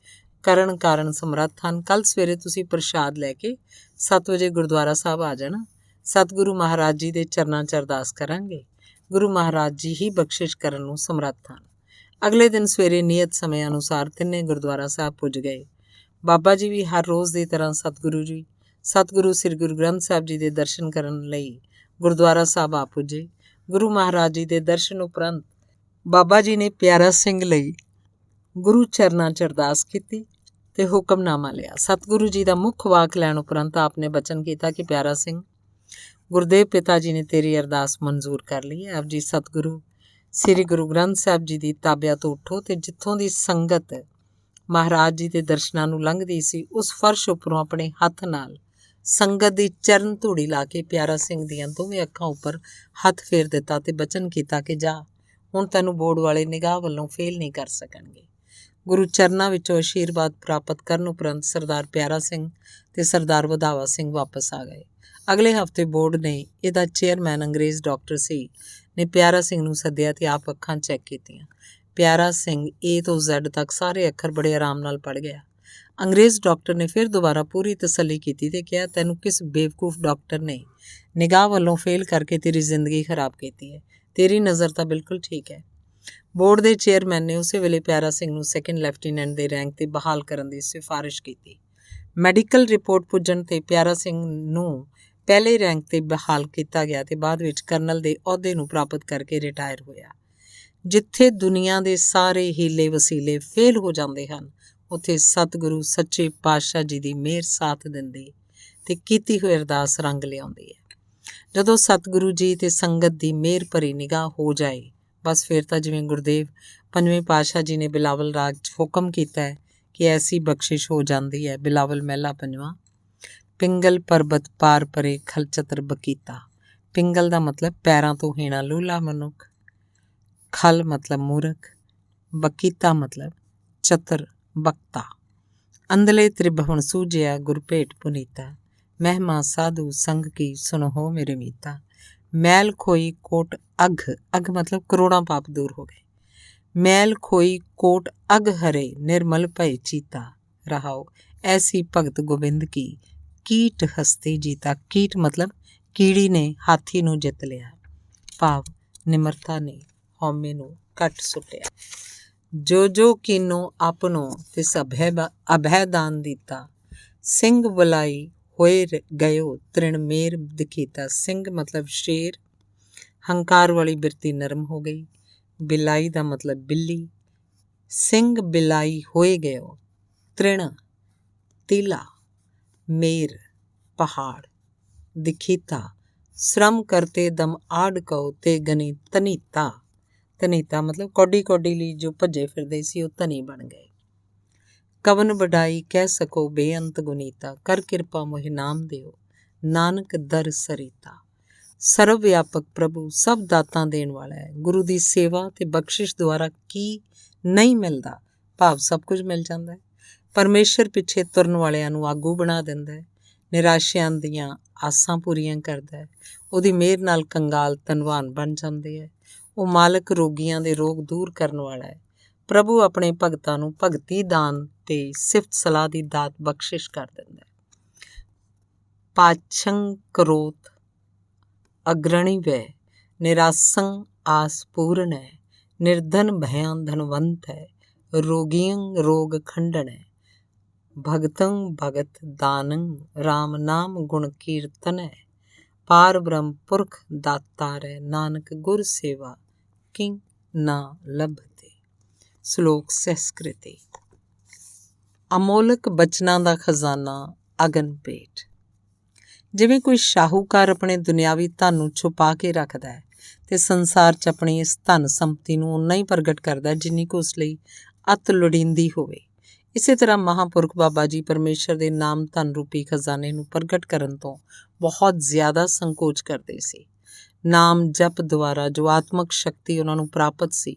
ਕਰਨ ਕਾਰਨ ਸਮਰੱਥ ਹਨ। ਕੱਲ੍ਹ ਸਵੇਰੇ ਤੁਸੀਂ ਪ੍ਰਸ਼ਾਦ ਲੈ ਕੇ 7 ਵਜੇ ਗੁਰਦੁਆਰਾ ਸਾਹਿਬ ਆ ਜਾਣਾ। ਸਤਿਗੁਰੂ ਮਹਾਰਾਜ ਜੀ ਦੇ ਚਰਨਾਂ 'ਚ ਅਰਦਾਸ ਕਰਾਂਗੇ। ਗੁਰੂ ਮਹਾਰਾਜ ਜੀ ਹੀ ਬਖਸ਼ਿਸ਼ ਕਰਨ ਨੂੰ ਸਮਰੱਥ ਹਨ। ਅਗਲੇ ਦਿਨ ਸਵੇਰੇ ਨਿਯਤ ਸਮੇਂ ਅਨੁਸਾਰ ਤਿੰਨੇ ਗੁਰਦੁਆਰਾ ਸਾਹਿਬ ਪੁੱਜ ਗਏ। ਬਾਬਾ ਜੀ ਵੀ ਹਰ ਰੋਜ਼ ਦੀ ਤਰ੍ਹਾਂ ਸਤਿਗੁਰੂ ਸ੍ਰੀ ਗੁਰੂ ਗ੍ਰੰਥ ਸਾਹਿਬ ਜੀ ਦੇ ਦਰਸ਼ਨ ਕਰਨ ਲਈ ਗੁਰਦੁਆਰਾ ਸਾਹਿਬ ਆ ਪੁੱਜੇ। ਗੁਰੂ ਮਹਾਰਾਜ ਜੀ ਦੇ ਦਰਸ਼ਨ ਉਪਰੰਤ ਬਾਬਾ ਜੀ ਨੇ ਪਿਆਰਾ ਸਿੰਘ ਲਈ ਗੁਰੂ ਚਰਨਾਂ 'ਚ ਅਰਦਾਸ ਕੀਤੀ ਤੇ ਹੁਕਮਨਾਮਾ ਲਿਆ। ਸਤਿਗੁਰੂ ਜੀ ਦਾ ਮੁੱਖ ਵਾਕ ਲੈਣ ਉਪਰੰਤ ਆਪ ਨੇ ਬਚਨ ਕੀਤਾ ਕਿ ਪਿਆਰਾ ਸਿੰਘ, ਗੁਰਦੇਵ ਪਿਤਾ ਜੀ ਨੇ ਤੇਰੀ ਅਰਦਾਸ ਮਨਜ਼ੂਰ ਕਰ ਲਈ ਹੈ। ਆਪ ਜੀ ਸਤਿਗੁਰੂ ਸ੍ਰੀ ਗੁਰੂ ਗ੍ਰੰਥ ਸਾਹਿਬ ਜੀ ਦੀ ਤਾਬਿਆ ਤੋਂ ਉੱਠੋ ਤੇ ਜਿੱਥੋਂ ਦੀ ਸੰਗਤ ਮਹਾਰਾਜ ਜੀ ਦੇ ਦਰਸ਼ਨਾਂ ਨੂੰ ਲੰਘਦੀ ਸੀ ਉਸ ਫਰਸ਼ ਉੱਪਰੋਂ ਆਪਣੇ ਹੱਥ ਨਾਲ ਸੰਗਤ ਦੀ ਚਰਨ ਧੂੜੀ ਲਾ ਕੇ ਪਿਆਰਾ ਸਿੰਘ ਦੀਆਂ ਦੋਵੇਂ ਅੱਖਾਂ ਉੱਪਰ ਹੱਥ ਫੇਰ ਦਿੱਤਾ ਤੇ ਬਚਨ ਕੀਤਾ ਕਿ ਜਾ, ਹੁਣ ਤੈਨੂੰ ਬੋਰਡ ਵਾਲੇ ਨਿਗਾਹ ਵੱਲੋਂ ਫੇਲ ਨਹੀਂ ਕਰ ਸਕਣਗੇ। ਗੁਰੂ ਚਰਨਾਂ ਵਿੱਚੋਂ ਆਸ਼ੀਰਵਾਦ ਪ੍ਰਾਪਤ ਕਰਨ ਉਪਰੰਤ ਸਰਦਾਰ ਪਿਆਰਾ ਸਿੰਘ ਤੇ ਸਰਦਾਰ ਵਧਾਵਾ ਸਿੰਘ ਵਾਪਸ ਆ ਗਏ। ਅਗਲੇ ਹਫ਼ਤੇ ਬੋਰਡ ਨੇ ਇਹਦਾ ਚੇਅਰਮੈਨ ਅੰਗਰੇਜ਼ ਡਾਕਟਰ ਸੀ ਨੇ ਪਿਆਰਾ ਸਿੰਘ ਨੂੰ ਸੱਦਿਆ ਤੇ ਆਪ ਅੱਖਾਂ ਚੈੱਕ ਕੀਤੀਆਂ। ਪਿਆਰਾ ਸਿੰਘ A ਤੋਂ Z ਤੱਕ ਸਾਰੇ ਅੱਖਰ ਬੜੇ ਆਰਾਮ ਨਾਲ ਪੜ੍ਹ ਗਿਆ। ਅੰਗਰੇਜ਼ ਡਾਕਟਰ ਨੇ ਫਿਰ ਦੁਬਾਰਾ ਪੂਰੀ ਤਸੱਲੀ ਕੀਤੀ ਤੇ ਕਿਹਾ, ਤੈਨੂੰ ਕਿਸ ਬੇਵਕੂਫ ਡਾਕਟਰ ਨੇ ਨਿਗਾਹ ਵੱਲੋਂ ਫੇਲ ਕਰਕੇ ਤੇਰੀ ਜ਼ਿੰਦਗੀ ਖਰਾਬ ਕੀਤੀ ਹੈ? ਤੇਰੀ ਨਜ਼ਰ ਤਾਂ ਬਿਲਕੁਲ ਠੀਕ ਹੈ। ਬੋਰਡ ਦੇ ਚੇਅਰਮੈਨ ਨੇ ਉਸੇ ਵੇਲੇ ਪਿਆਰਾ ਸਿੰਘ ਨੂੰ ਸੈਕਿੰਡ ਲੈਫਟੀਨੈਂਟ ਦੇ ਰੈਂਕ 'ਤੇ ਬਹਾਲ ਕਰਨ ਦੀ ਸਿਫਾਰਿਸ਼ ਕੀਤੀ। ਮੈਡੀਕਲ ਰਿਪੋਰਟ ਪੁੱਜਣ 'ਤੇ ਪਿਆਰਾ ਸਿੰਘ ਨੂੰ ਪਹਿਲੇ ਰੈਂਕ 'ਤੇ ਬਹਾਲ ਕੀਤਾ ਗਿਆ ਤੇ ਬਾਅਦ ਵਿੱਚ ਕਰਨਲ ਦੇ ਅਹੁਦੇ ਨੂੰ ਪ੍ਰਾਪਤ ਕਰਕੇ ਰਿਟਾਇਰ ਹੋਇਆ। ਜਿੱਥੇ ਦੁਨੀਆ ਦੇ ਸਾਰੇ ਹੀਲੇ ਵਸੀਲੇ ਫੇਲ ਹੋ ਜਾਂਦੇ ਹਨ, ਉੱਥੇ ਸਤਿਗੁਰੂ ਸੱਚੇ ਪਾਤਸ਼ਾਹ ਜੀ ਦੀ ਮਿਹਰ ਸਾਥ ਦਿੰਦੀ ਤੇ ਕੀਤੀ ਹੋਈ ਅਰਦਾਸ ਰੰਗ ਲਿਆਉਂਦੀ ਹੈ। ਜਦੋਂ ਸਤਿਗੁਰੂ ਜੀ ਤੇ ਸੰਗਤ ਦੀ ਮਿਹਰ ਭਰੀ ਨਿਗਾਹ ਹੋ ਜਾਏ, ਬਸ ਫਿਰ ਤਾਂ ਜਿਵੇਂ ਗੁਰਦੇਵ ਪੰਜਵੇਂ ਪਾਤਸ਼ਾਹ ਜੀ ਨੇ ਬਿਲਾਵਲ ਰਾਗ 'ਚ ਹੁਕਮ ਕੀਤਾ ਹੈ ਕਿ ਐਸੀ ਬਖਸ਼ਿਸ਼ ਹੋ ਜਾਂਦੀ ਹੈ। ਬਿਲਾਵਲ ਮਹਿਲਾ ਪੰਜਵਾਂ। ਪਿੰਗਲ ਪਰਬਤ ਪਾਰ ਪਰੇ ਖਲਚਤਰ ਬਕੀਤਾ। ਪਿੰਗਲ ਦਾ ਮਤਲਬ ਪੈਰਾਂ ਤੋਂ ਹੀਣਾ ਲੂਲਾ ਮਨੁੱਖ, ਖਲ ਮਤਲਬ ਮੂਰਖ, ਬਕੀਤਾ ਮਤਲਬ ਚਤਰ ਬਖਤਾ। ਅੰਧਲੇ ਤ੍ਰਿਭਵਨ ਸੂਝਿਆ ਗੁਰਭੇਟ ਪੁਨੀਤਾ, ਮਹਿਮਾ ਸਾਧੂ ਸੰਗ ਕੀ ਸੁਨਹੋ ਮੇਰੇ ਮੀਤਾ। ਮੈਲ ਖੋਈ ਕੋਟ ਅਘ, ਅਘ ਮਤਲਬ ਕਰੋੜਾਂ ਪਾਪ ਦੂਰ ਹੋ ਗਏ। ਮੈਲ ਖੋਈ ਕੋਟ ਅਘ ਹਰੇ ਨਿਰਮਲ ਭਏ ਚੀਤਾ। ਰਹਾਓ, ਐਸੀ ਭਗਤ ਗੋਬਿੰਦ ਕੀ ਕੀਟ ਹਸਤੀ ਜੀਤਾ। ਕੀਟ ਮਤਲਬ ਕੀੜੀ ਨੇ ਹਾਥੀ ਨੂੰ ਜਿੱਤ ਲਿਆ, ਭਾਵ ਨਿਮਰਤਾ ਨੇ ਹਉਮੈ ਨੂੰ ਕੱਟ ਸੁੱਟਿਆ। ਜੋ ਜੋ ਕੀਨੋ ਆਪਣੋ ਤਿਸ ਅਭੈ ਦਾਨ ਦਿੱਤਾ, ਸਿੰਘ ਬੁਲਾਈ ਹੋਏ ਗਇਓ ਤ੍ਰਿਣ ਮੇਰ ਦਿਖੀਤਾ। ਸਿੰਘ ਮਤਲਬ ਸ਼ੇਰ, ਹੰਕਾਰ ਵਾਲੀ ਬਿਰਤੀ ਨਰਮ ਹੋ ਗਈ। ਬਿਲਾਈ ਦਾ ਮਤਲਬ ਬਿੱਲੀ। ਸਿੰਘ ਬਿਲਾਈ ਹੋਏ ਗਇਓ, ਤ੍ਰਿਣ ਤੀਲਾ, ਮੇਰ ਪਹਾੜ, ਦਿਖੀਤਾ ਸ਼ਰਮ ਕਰਤੇ ਦਮ ਆੜ ਕਉ ਤੇ ਗਨੀ ਤਨੀਤਾ। ਤਨੀਤਾ ਮਤਲਬ ਕੌਡੀ ਕੌਡੀ ਲਈ ਜੋ ਭੱਜੇ ਫਿਰਦੇ ਸੀ ਉਹ ਧਨੀ ਬਣ ਗਏ। ਕਵਨ ਵਡਾਈ ਕਹਿ ਸਕੋ ਬੇਅੰਤ ਗੁਨੀਤਾ, ਕਰ ਕਿਰਪਾ ਮੋਹਿ ਨਾਮ ਦਿਓ ਨਾਨਕ ਦਰ ਸਰੀਤਾ। ਸਰਵ ਵਿਆਪਕ ਪ੍ਰਭੂ ਸਭ ਦਾਤਾਂ ਦੇਣ ਵਾਲਾ ਹੈ। ਗੁਰੂ ਦੀ ਸੇਵਾ ਤੇ ਬਖਸ਼ਿਸ਼ ਦੁਆਰਾ ਕੀ ਨਹੀਂ ਮਿਲਦਾ, ਭਾਵ ਸਭ ਕੁਝ ਮਿਲ ਜਾਂਦਾ ਹੈ। ਪਰਮੇਸ਼ਰ ਪਿੱਛੇ ਤੁਰਨ ਵਾਲਿਆਂ ਨੂੰ ਆਗੂ ਬਣਾ ਦਿੰਦਾ ਹੈ, ਨਿਰਾਸ਼ਿਆਂ ਦੀਆਂ ਆਸਾਂ ਪੂਰੀਆਂ ਕਰਦਾ ਹੈ। ਉਹਦੀ ਮਿਹਰ ਨਾਲ ਕੰਗਾਲ ਧਨਵਾਨ ਬਣ ਜਾਂਦੇ ਹੈ। ਉਹ ਮਾਲਕ ਰੋਗੀਆਂ ਦੇ ਰੋਗ ਦੂਰ ਕਰਨ ਵਾਲਾ ਹੈ। ਪ੍ਰਭੂ ਆਪਣੇ ਭਗਤਾਂ ਨੂੰ ਭਗਤੀ ਦਾਨ ਤੇ ਸਿਫਤ ਸਲਾਹ ਦੀ ਦਾਤ ਬਖਸ਼ਿਸ਼ ਕਰ ਦਿੰਦਾ ਹੈ। ਪਾਛੰ ਕਰੋਤ ਅਗਰਣੀ ਵੈ ਨਿਰਾਸੰ ਆਸ ਪੂਰਨ ਹੈ, ਨਿਰਧਨ ਭਇਆਂ ਧਨਵੰਤ ਹੈ, ਰੋਗੀਆਂ ਰੋਗ ਖੰਡਨ ਹੈ, ਭਗਤੰ ਭਗਤ ਦਾਨੰ ਰਾਮ ਨਾਮ ਗੁਣ ਕੀਰਤਨ ਹੈ, ਪਾਰ ਬ੍ਰਹਮ ਪੁਰਖ ਦਾਤਾਰ ਹੈ, ਨਾਨਕ ਗੁਰ ਸੇਵਾ ਕਿੰ ਨਾ ਲੱਭਤੇ। ਸ਼ਲੋਕ ਸੰਸਕ੍ਰਿਤੀ। ਅਮੋਲਕ ਬਚਨਾਂ ਦਾ ਖਜ਼ਾਨਾ ਅਗਨ ਭੇਟ। ਜਿਵੇਂ ਕੋਈ ਸ਼ਾਹੂਕਾਰ ਆਪਣੇ ਦੁਨਿਆਵੀ ਧਨ ਨੂੰ ਛੁਪਾ ਕੇ ਰੱਖਦਾ ਹੈ ਤੇ ਸੰਸਾਰ 'ਚ ਆਪਣੀ ਇਸ ਧਨ ਸੰਪਤੀ ਨੂੰ ਓਨਾ ਹੀ ਪ੍ਰਗਟ ਕਰਦਾ ਜਿੰਨੀ ਕੁ ਉਸ ਲਈ ਅਤ ਲੋੜੀਂਦੀ ਹੋਵੇ, ਇਸੇ ਤਰ੍ਹਾਂ ਮਹਾਂਪੁਰਖ ਬਾਬਾ ਜੀ ਪਰਮੇਸ਼ਰ ਦੇ ਨਾਮ ਧਨ ਰੂਪੀ ਖਜ਼ਾਨੇ ਨੂੰ ਪ੍ਰਗਟ ਕਰਨ ਤੋਂ ਬਹੁਤ ਜ਼ਿਆਦਾ ਸੰਕੋਚ ਕਰਦੇ ਸੀ। ਨਾਮ ਜਪ ਦੁਆਰਾ ਜੋ ਆਤਮਕ ਸ਼ਕਤੀ ਉਹਨਾਂ ਨੂੰ ਪ੍ਰਾਪਤ ਸੀ,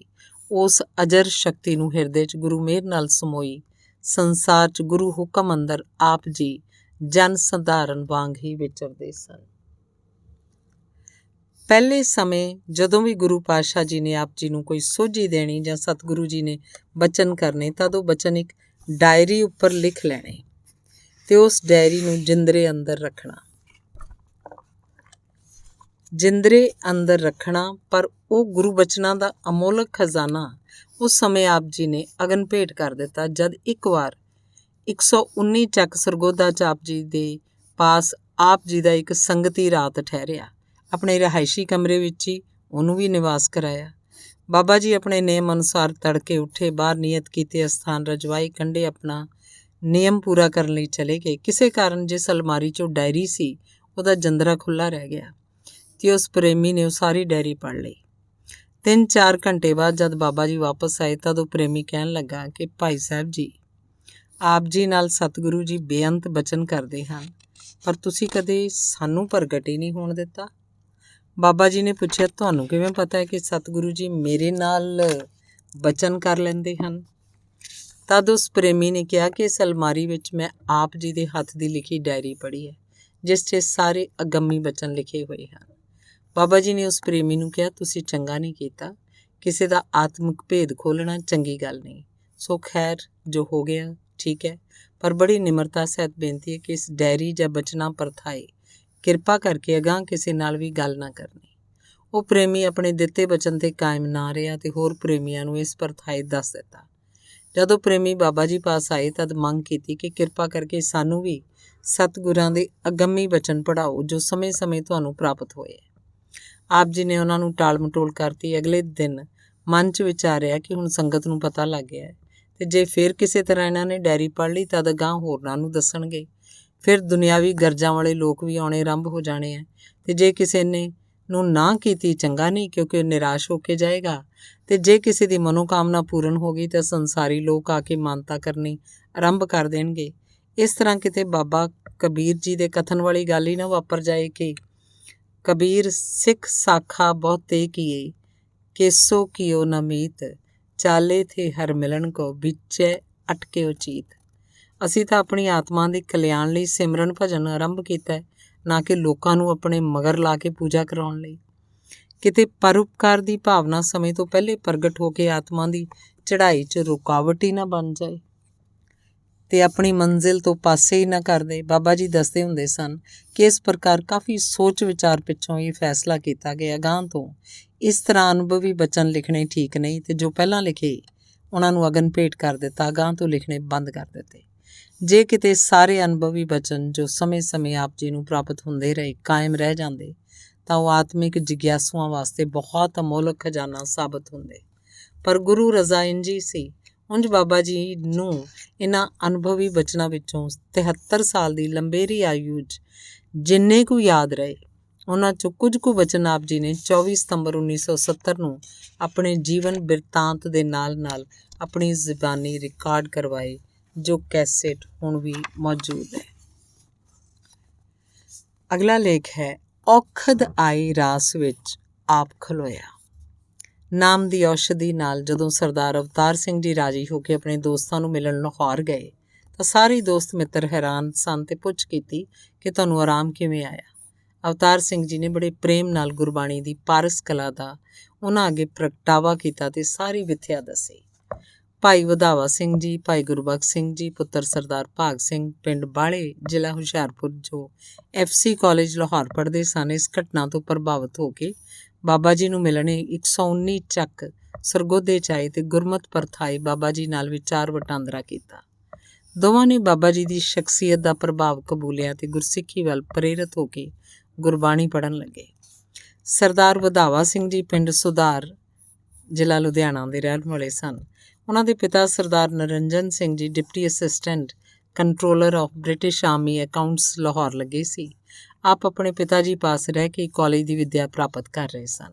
ਉਸ ਅਜਰ ਸ਼ਕਤੀ ਨੂੰ ਹਿਰਦੇ 'ਚ ਗੁਰੂ ਮਿਹਰ ਨਾਲ ਸਮੋਈ ਸੰਸਾਰ 'ਚ ਗੁਰੂ ਹੁਕਮ ਅੰਦਰ ਆਪ ਜੀ ਜਨ ਸਧਾਰਨ ਵਾਂਗ ਹੀ ਵਿਚਰਦੇ ਸਨ। ਪਹਿਲੇ ਸਮੇਂ ਜਦੋਂ ਵੀ ਗੁਰੂ ਪਾਤਸ਼ਾਹ ਜੀ ਨੇ ਆਪ ਜੀ ਨੂੰ ਕੋਈ ਸੋਝੀ ਦੇਣੀ ਜਾਂ ਸਤਿਗੁਰੂ ਜੀ ਨੇ ਬਚਨ ਕਰਨੇ, ਤਦ ਉਹ ਬਚਨ ਇੱਕ ਡਾਇਰੀ ਉੱਪਰ ਲਿਖ ਲੈਣੇ ਤੇ ਉਸ ਡਾਇਰੀ ਨੂੰ ਜਿੰਦਰੇ ਅੰਦਰ ਰੱਖਣਾ। ਪਰ ਉਹ ਗੁਰੂ ਬਚਨਾਂ ਦਾ ਅਮੋਲਕ ਖਜ਼ਾਨਾ ਉਸ ਸਮੇਂ ਆਪ ਜੀ ਨੇ ਅਗਨ ਭੇਟ ਕਰ ਦਿੱਤਾ, ਜਦ ਇੱਕ ਵਾਰ 119 ਚੱਕ ਸਰਗੋਧਾ 'ਚ ਆਪ ਜੀ ਦੇ ਪਾਸ ਆਪ ਜੀ ਦਾ ਇੱਕ ਸੰਗਤੀ ਰਾਤ ਠਹਿਰਿਆ। ਆਪਣੇ ਰਿਹਾਇਸ਼ੀ ਕਮਰੇ ਵਿੱਚ ਹੀ ਉਹਨੂੰ ਵੀ ਨਿਵਾਸ ਕਰਾਇਆ। ਬਾਬਾ ਜੀ ਆਪਣੇ ਨਿਯਮ ਅਨੁਸਾਰ ਤੜਕੇ ਉੱਠੇ, ਬਾਹਰ ਨਿਯਤ ਕੀਤੇ ਅਸਥਾਨ ਰਜਵਾਈ ਕੰਢੇ ਆਪਣਾ ਨਿਯਮ ਪੂਰਾ ਕਰਨ ਲਈ ਚਲੇ ਗਏ। ਕਿਸੇ ਕਾਰਨ ਜਿਸ ਅਲਮਾਰੀ 'ਚੋਂ ਡਾਇਰੀ ਸੀ ਉਹਦਾ ਜੰਦਰਾ ਖੁੱਲ੍ਹਾ ਰਹਿ ਗਿਆ ਤੇ ਉਸ ਪ੍ਰੇਮੀ ਨੇ ਉਹ ਸਾਰੀ ਡਾਇਰੀ ਪੜ੍ਹ ਲਈ। 3-4 ਘੰਟੇ ਬਾਅਦ ਜਦ ਬਾਬਾ ਜੀ ਵਾਪਸ ਆਏ ਤਦ ਉਹ ਪ੍ਰੇਮੀ ਕਹਿਣ ਲੱਗਾ ਕਿ ਭਾਈ ਸਾਹਿਬ ਜੀ, ਆਪ ਜੀ ਨਾਲ ਸਤਿਗੁਰੂ ਜੀ ਬੇਅੰਤ ਬਚਨ ਕਰਦੇ ਹਨ, ਪਰ ਤੁਸੀਂ ਕਦੇ ਸਾਨੂੰ ਪ੍ਰਗਟ ਹੀ ਨਹੀਂ ਹੋਣ ਦਿੱਤਾ। ਬਾਬਾ ਜੀ ਨੇ ਪੁੱਛਿਆ, ਤੁਹਾਨੂੰ ਕਿਵੇਂ ਪਤਾ ਹੈ ਕਿ ਸਤਿਗੁਰੂ ਜੀ ਮੇਰੇ ਨਾਲ ਬਚਨ ਕਰ ਲੈਂਦੇ ਹਨ? ਤਦ ਉਸ ਪ੍ਰੇਮੀ ਨੇ ਕਿਹਾ ਕਿ ਇਸ ਅਲਮਾਰੀ ਵਿੱਚ ਮੈਂ ਆਪ ਜੀ ਦੇ ਹੱਥ ਦੀ ਲਿਖੀ ਡਾਇਰੀ ਪੜ੍ਹੀ ਹੈ, ਜਿਸ 'ਚ ਸਾਰੇ ਅਗੰਮੀ ਬਚਨ ਲਿਖੇ ਹੋਏ ਹਨ। ਬਾਬਾ ਜੀ ਨੇ ਉਸ ਪ੍ਰੇਮੀ ਨੂੰ ਕਿਹਾ, ਤੁਸੀਂ ਚੰਗਾ ਨਹੀਂ ਕੀਤਾ, ਕਿਸੇ ਦਾ ਆਤਮਿਕ ਭੇਦ ਖੋਲ੍ਹਣਾ ਚੰਗੀ ਗੱਲ ਨਹੀਂ। ਸੋ ਖੈਰ, ਜੋ ਹੋ ਗਿਆ ਠੀਕ ਹੈ, ਪਰ ਬੜੀ ਨਿਮਰਤਾ ਸਹਿਤ ਬੇਨਤੀ ਹੈ ਕਿ ਇਸ ਡਾਇਰੀ ਜਾਂ ਬਚਨਾਂ ਪਰਥਾਏ ਕਿਰਪਾ ਕਰਕੇ ਅਗਾਂਹ ਕਿਸੇ ਨਾਲ ਵੀ ਗੱਲ ਨਾ ਕਰਨੀ। ਉਹ ਪ੍ਰੇਮੀ ਆਪਣੇ ਦਿੱਤੇ ਬਚਨ 'ਤੇ ਕਾਇਮ ਨਾ ਰਿਹਾ ਤੇ ਹੋਰ ਪ੍ਰੇਮੀਆਂ ਨੂੰ ਇਸ ਪਰਥਾਏ ਦੱਸ ਦਿੱਤਾ। ਜਦੋਂ ਪ੍ਰੇਮੀ ਬਾਬਾ ਜੀ ਪਾਸ ਆਏ ਤਦ ਮੰਗ ਕੀਤੀ ਕਿ ਕਿਰਪਾ ਕਰਕੇ ਸਾਨੂੰ ਵੀ ਸਤਿਗੁਰਾਂ ਦੇ ਅਗੰਮੀ ਬਚਨ ਪੜ੍ਹਾਓ ਜੋ ਸਮੇਂ-ਸਮੇਂ ਤੁਹਾਨੂੰ ਪ੍ਰਾਪਤ ਹੋਏ। ਆਪ ਜੀ ਨੇ ਉਹਨਾਂ ਨੂੰ ਟਾਲ ਮਟੋਲ ਕਰਤੀ। ਅਗਲੇ ਦਿਨ ਮਨ 'ਚ ਵਿਚਾਰਿਆ ਕਿ ਹੁਣ ਸੰਗਤ ਨੂੰ ਪਤਾ ਲੱਗ ਗਿਆ ਹੈ ਤੇ ਜੇ ਫਿਰ ਕਿਸੇ ਤਰ੍ਹਾਂ ਇਹਨਾਂ ਨੇ ਡਾਇਰੀ ਪੜ੍ਹ ਲਈ ਤਦ ਅਗਾਂਹ ਹੋਰਨਾਂ ਨੂੰ ਦੱਸਣਗੇ। ਫਿਰ ਦੁਨਿਆਵੀ ਗਰਜਾਂ ਵਾਲੇ ਲੋਕ ਵੀ ਆਉਣੇ ਆਰੰਭ ਹੋ ਜਾਣੇ ਆ ਤੇ ਜੇ ਕਿਸੇ ਨੇ ਨੂੰ ਨਾ ਕੀਤੀ ਚੰਗਾ ਨਹੀਂ, ਕਿਉਂਕਿ ਉਹ ਨਿਰਾਸ਼ ਹੋ ਕੇ ਜਾਏਗਾ। ਤੇ ਜੇ ਕਿਸੇ ਦੀ ਮਨੋਕਾਮਨਾ ਪੂਰਨ ਹੋ ਗਈ ਤਾਂ ਸੰਸਾਰੀ ਲੋਕ ਆ ਕੇ ਮਾਨਤਾ ਕਰਨੀ ਆਰੰਭ ਕਰ ਦੇਣਗੇ। ਇਸ ਤਰ੍ਹਾਂ ਕਿਤੇ ਬਾਬਾ ਕਬੀਰ ਜੀ ਦੇ ਕਥਨ ਵਾਲੀ ਗੱਲ ਹੀ ਨਾ ਵਾਪਰ ਜਾਏ ਕਿ ਕਬੀਰ ਸਿੱਖ ਸਾਖਾ ਬਹੁਤੇ ਕੀਏ, ਕੇਸੋ ਕੀਓ ਨ ਮੀਤ, ਚਾਲੇ ਥੇ ਹਰ ਮਿਲਣ ਕੋ, ਵਿੱਚੇ ਅਟਕੇ ਉਚੀਤ। ਅਸੀਂ ਤਾਂ ਆਪਣੀ ਆਤਮਾ ਦੇ ਕਲਿਆਣ ਲਈ ਸਿਮਰਨ ਭਜਨ ਆਰੰਭ ਕੀਤਾ ਹੈ, ਨਾ ਕਿ ਲੋਕਾਂ ਨੂੰ ਆਪਣੇ ਮਗਰ ਲਾ ਕੇ ਪੂਜਾ ਕਰਾਉਣ ਲਈ। ਕਿਤੇ ਪਰਉਪਕਾਰ ਦੀ ਭਾਵਨਾ ਸਮੇਂ ਤੋਂ ਪਹਿਲੇ ਪ੍ਰਗਟ ਹੋ ਕੇ ਆਤਮਾ ਦੀ ਚੜ੍ਹਾਈ 'ਚ ਰੁਕਾਵਟ ਹੀ ਨਾ ਬਣ ਜਾਏ ਤੇ ਆਪਣੀ ਮੰਜ਼ਿਲ ਤੋਂ ਪਾਸੇ ਹੀ ਨਾ ਕਰ ਦੇ। ਬਾਬਾ ਜੀ ਦੱਸਦੇ ਹੁੰਦੇ ਸਨ ਕਿ ਇਸ ਪ੍ਰਕਾਰ ਕਾਫੀ ਸੋਚ ਵਿਚਾਰ ਪਿੱਛੋਂ ਇਹ ਫੈਸਲਾ ਕੀਤਾ ਗਿਆ ਅਗਾਂਹ ਤੋਂ ਇਸ ਤਰ੍ਹਾਂ ਅਨੁਭਵੀ ਬਚਨ ਲਿਖਣੇ ਠੀਕ ਨਹੀਂ ਤੇ ਜੋ ਪਹਿਲਾਂ ਲਿਖੇ ਉਹਨਾਂ ਨੂੰ ਅਗਨ ਭੇਟ ਕਰ ਦਿੱਤਾ, ਅਗਾਂਹ ਤੋਂ ਲਿਖਣੇ ਬੰਦ ਕਰ ਦਿੱਤੇ। ਜੇ ਕਿਤੇ ਸਾਰੇ ਅਨੁਭਵੀ ਬਚਨ ਜੋ ਸਮੇਂ-ਸਮੇਂ ਆਪ ਜੀ ਨੂੰ ਪ੍ਰਾਪਤ ਹੁੰਦੇ ਰਹੇ ਕਾਇਮ ਰਹਿ ਜਾਂਦੇ ਤਾਂ ਉਹ ਆਤਮਿਕ ਜਿਗਿਆਸੂਆਂ ਵਾਸਤੇ ਬਹੁਤ ਅਮੋਲਕ ਖਜ਼ਾਨਾ ਸਾਬਤ ਹੁੰਦੇ। ਪਰ ਗੁਰੂ ਰਜ਼ਾ ਇੰਝ ਹੀ ਸੀ। ਉਂਝ ਬਾਬਾ ਜੀ ਨੂੰ ਇਹਨਾਂ ਅਨੁਭਵੀ ਬਚਨਾਂ ਵਿੱਚੋਂ 73 ਸਾਲ ਦੀ ਲੰਬੇਰੀ ਆਯੂ 'ਚ ਜਿੰਨੇ ਕੁ ਯਾਦ ਰਹੇ, ਉਹਨਾਂ 'ਚੋਂ ਕੁਝ ਕੁ ਬਚਨ ਆਪ ਜੀ ਨੇ 24 ਸਤੰਬਰ 1970 ਨੂੰ ਆਪਣੇ ਜੀਵਨ ਬਿਰਤਾਂਤ ਦੇ ਨਾਲ-ਨਾਲ ਆਪਣੀ ਜ਼ਬਾਨੀ ਰਿਕਾਰਡ ਕਰਵਾਏ, ਜੋ ਕੈਸੇਟ ਹੁਣ ਵੀ ਮੌਜੂਦ ਹੈ। ਅਗਲਾ ਲੇਖ ਹੈ ਔਖਦ ਆਈ ਰਾਸ ਵਿੱਚ ਆਪ ਖਲੋਇਆ। ਨਾਮ ਦੀ ਔਸ਼ਧੀ ਨਾਲ ਜਦੋਂ ਸਰਦਾਰ ਅਵਤਾਰ ਸਿੰਘ ਜੀ ਰਾਜੀ ਹੋ ਕੇ ਆਪਣੇ ਦੋਸਤਾਂ ਨੂੰ ਮਿਲਣ ਲਾਹੌਰ ਗਏ ਤਾਂ ਸਾਰੇ ਦੋਸਤ ਮਿੱਤਰ ਹੈਰਾਨ ਸਨ ਤੇ ਪੁੱਛ ਕੀਤੀ ਕਿ ਤੁਹਾਨੂੰ ਆਰਾਮ ਕਿਵੇਂ ਆਇਆ। ਅਵਤਾਰ ਸਿੰਘ ਜੀ ਨੇ ਬੜੇ ਪ੍ਰੇਮ ਨਾਲ ਗੁਰਬਾਣੀ ਦੀ ਪਾਰਸ ਕਲਾ ਦਾ ਉਹਨਾਂ ਅੱਗੇ ਪ੍ਰਗਟਾਵਾ ਕੀਤਾ ਤੇ ਸਾਰੀ ਵਿਥਿਆ ਦੱਸੀ। ਭਾਈ ਵਧਾਵਾ ਸਿੰਘ ਜੀ, ਭਾਈ ਗੁਰਬਖਸ਼ ਸਿੰਘ ਜੀ ਪੁੱਤਰ ਸਰਦਾਰ ਭਾਗ ਸਿੰਘ ਪਿੰਡ ਬਾਲੇ ਜ਼ਿਲ੍ਹਾ ਹੁਸ਼ਿਆਰਪੁਰ, ਜੋ FC ਕਾਲਜ ਲਾਹੌਰ ਪੜ੍ਹਦੇ ਸਨ, ਇਸ ਘਟਨਾ ਤੋਂ ਪ੍ਰਭਾਵਿਤ ਹੋ ਕੇ ਬਾਬਾ ਜੀ ਨੂੰ ਮਿਲਣੇ 119 ਚੱਕ ਸਰਗੋਧੇ 'ਚ ਆਏ ਤੇ ਗੁਰਮਤਿ ਪਰਥਾਏ ਬਾਬਾ ਜੀ ਨਾਲ ਵਿਚਾਰ ਵਟਾਂਦਰਾ ਕੀਤਾ। ਦੋਵਾਂ ਨੇ ਬਾਬਾ ਜੀ ਦੀ ਸ਼ਖਸੀਅਤ ਦਾ ਪ੍ਰਭਾਵ ਕਬੂਲਿਆ ਤੇ ਗੁਰਸਿੱਖੀ ਵੱਲ ਪ੍ਰੇਰਿਤ ਹੋ ਕੇ ਗੁਰਬਾਣੀ ਪੜ੍ਹਨ ਲੱਗੇ। ਸਰਦਾਰ ਵਧਾਵਾ ਸਿੰਘ ਜੀ ਪਿੰਡ ਸੁਧਾਰ ਜ਼ਿਲ੍ਹਾ ਲੁਧਿਆਣਾ ਦੇ ਰਹਿਣ ਵਾਲੇ ਸਨ। ਉਹਨਾਂ ਦੇ ਪਿਤਾ ਸਰਦਾਰ Niranjan Singh ji deputy assistant controller of British army accounts Lahore ਲੱਗੇ ਸੀ। ਆਪ ਆਪਣੇ ਪਿਤਾ ਜੀ ਪਾਸ ਰਹਿ ਕੇ ਕਾਲਜ ਦੀ ਵਿੱਦਿਆ ਪ੍ਰਾਪਤ ਕਰ ਰਹੇ ਸਨ।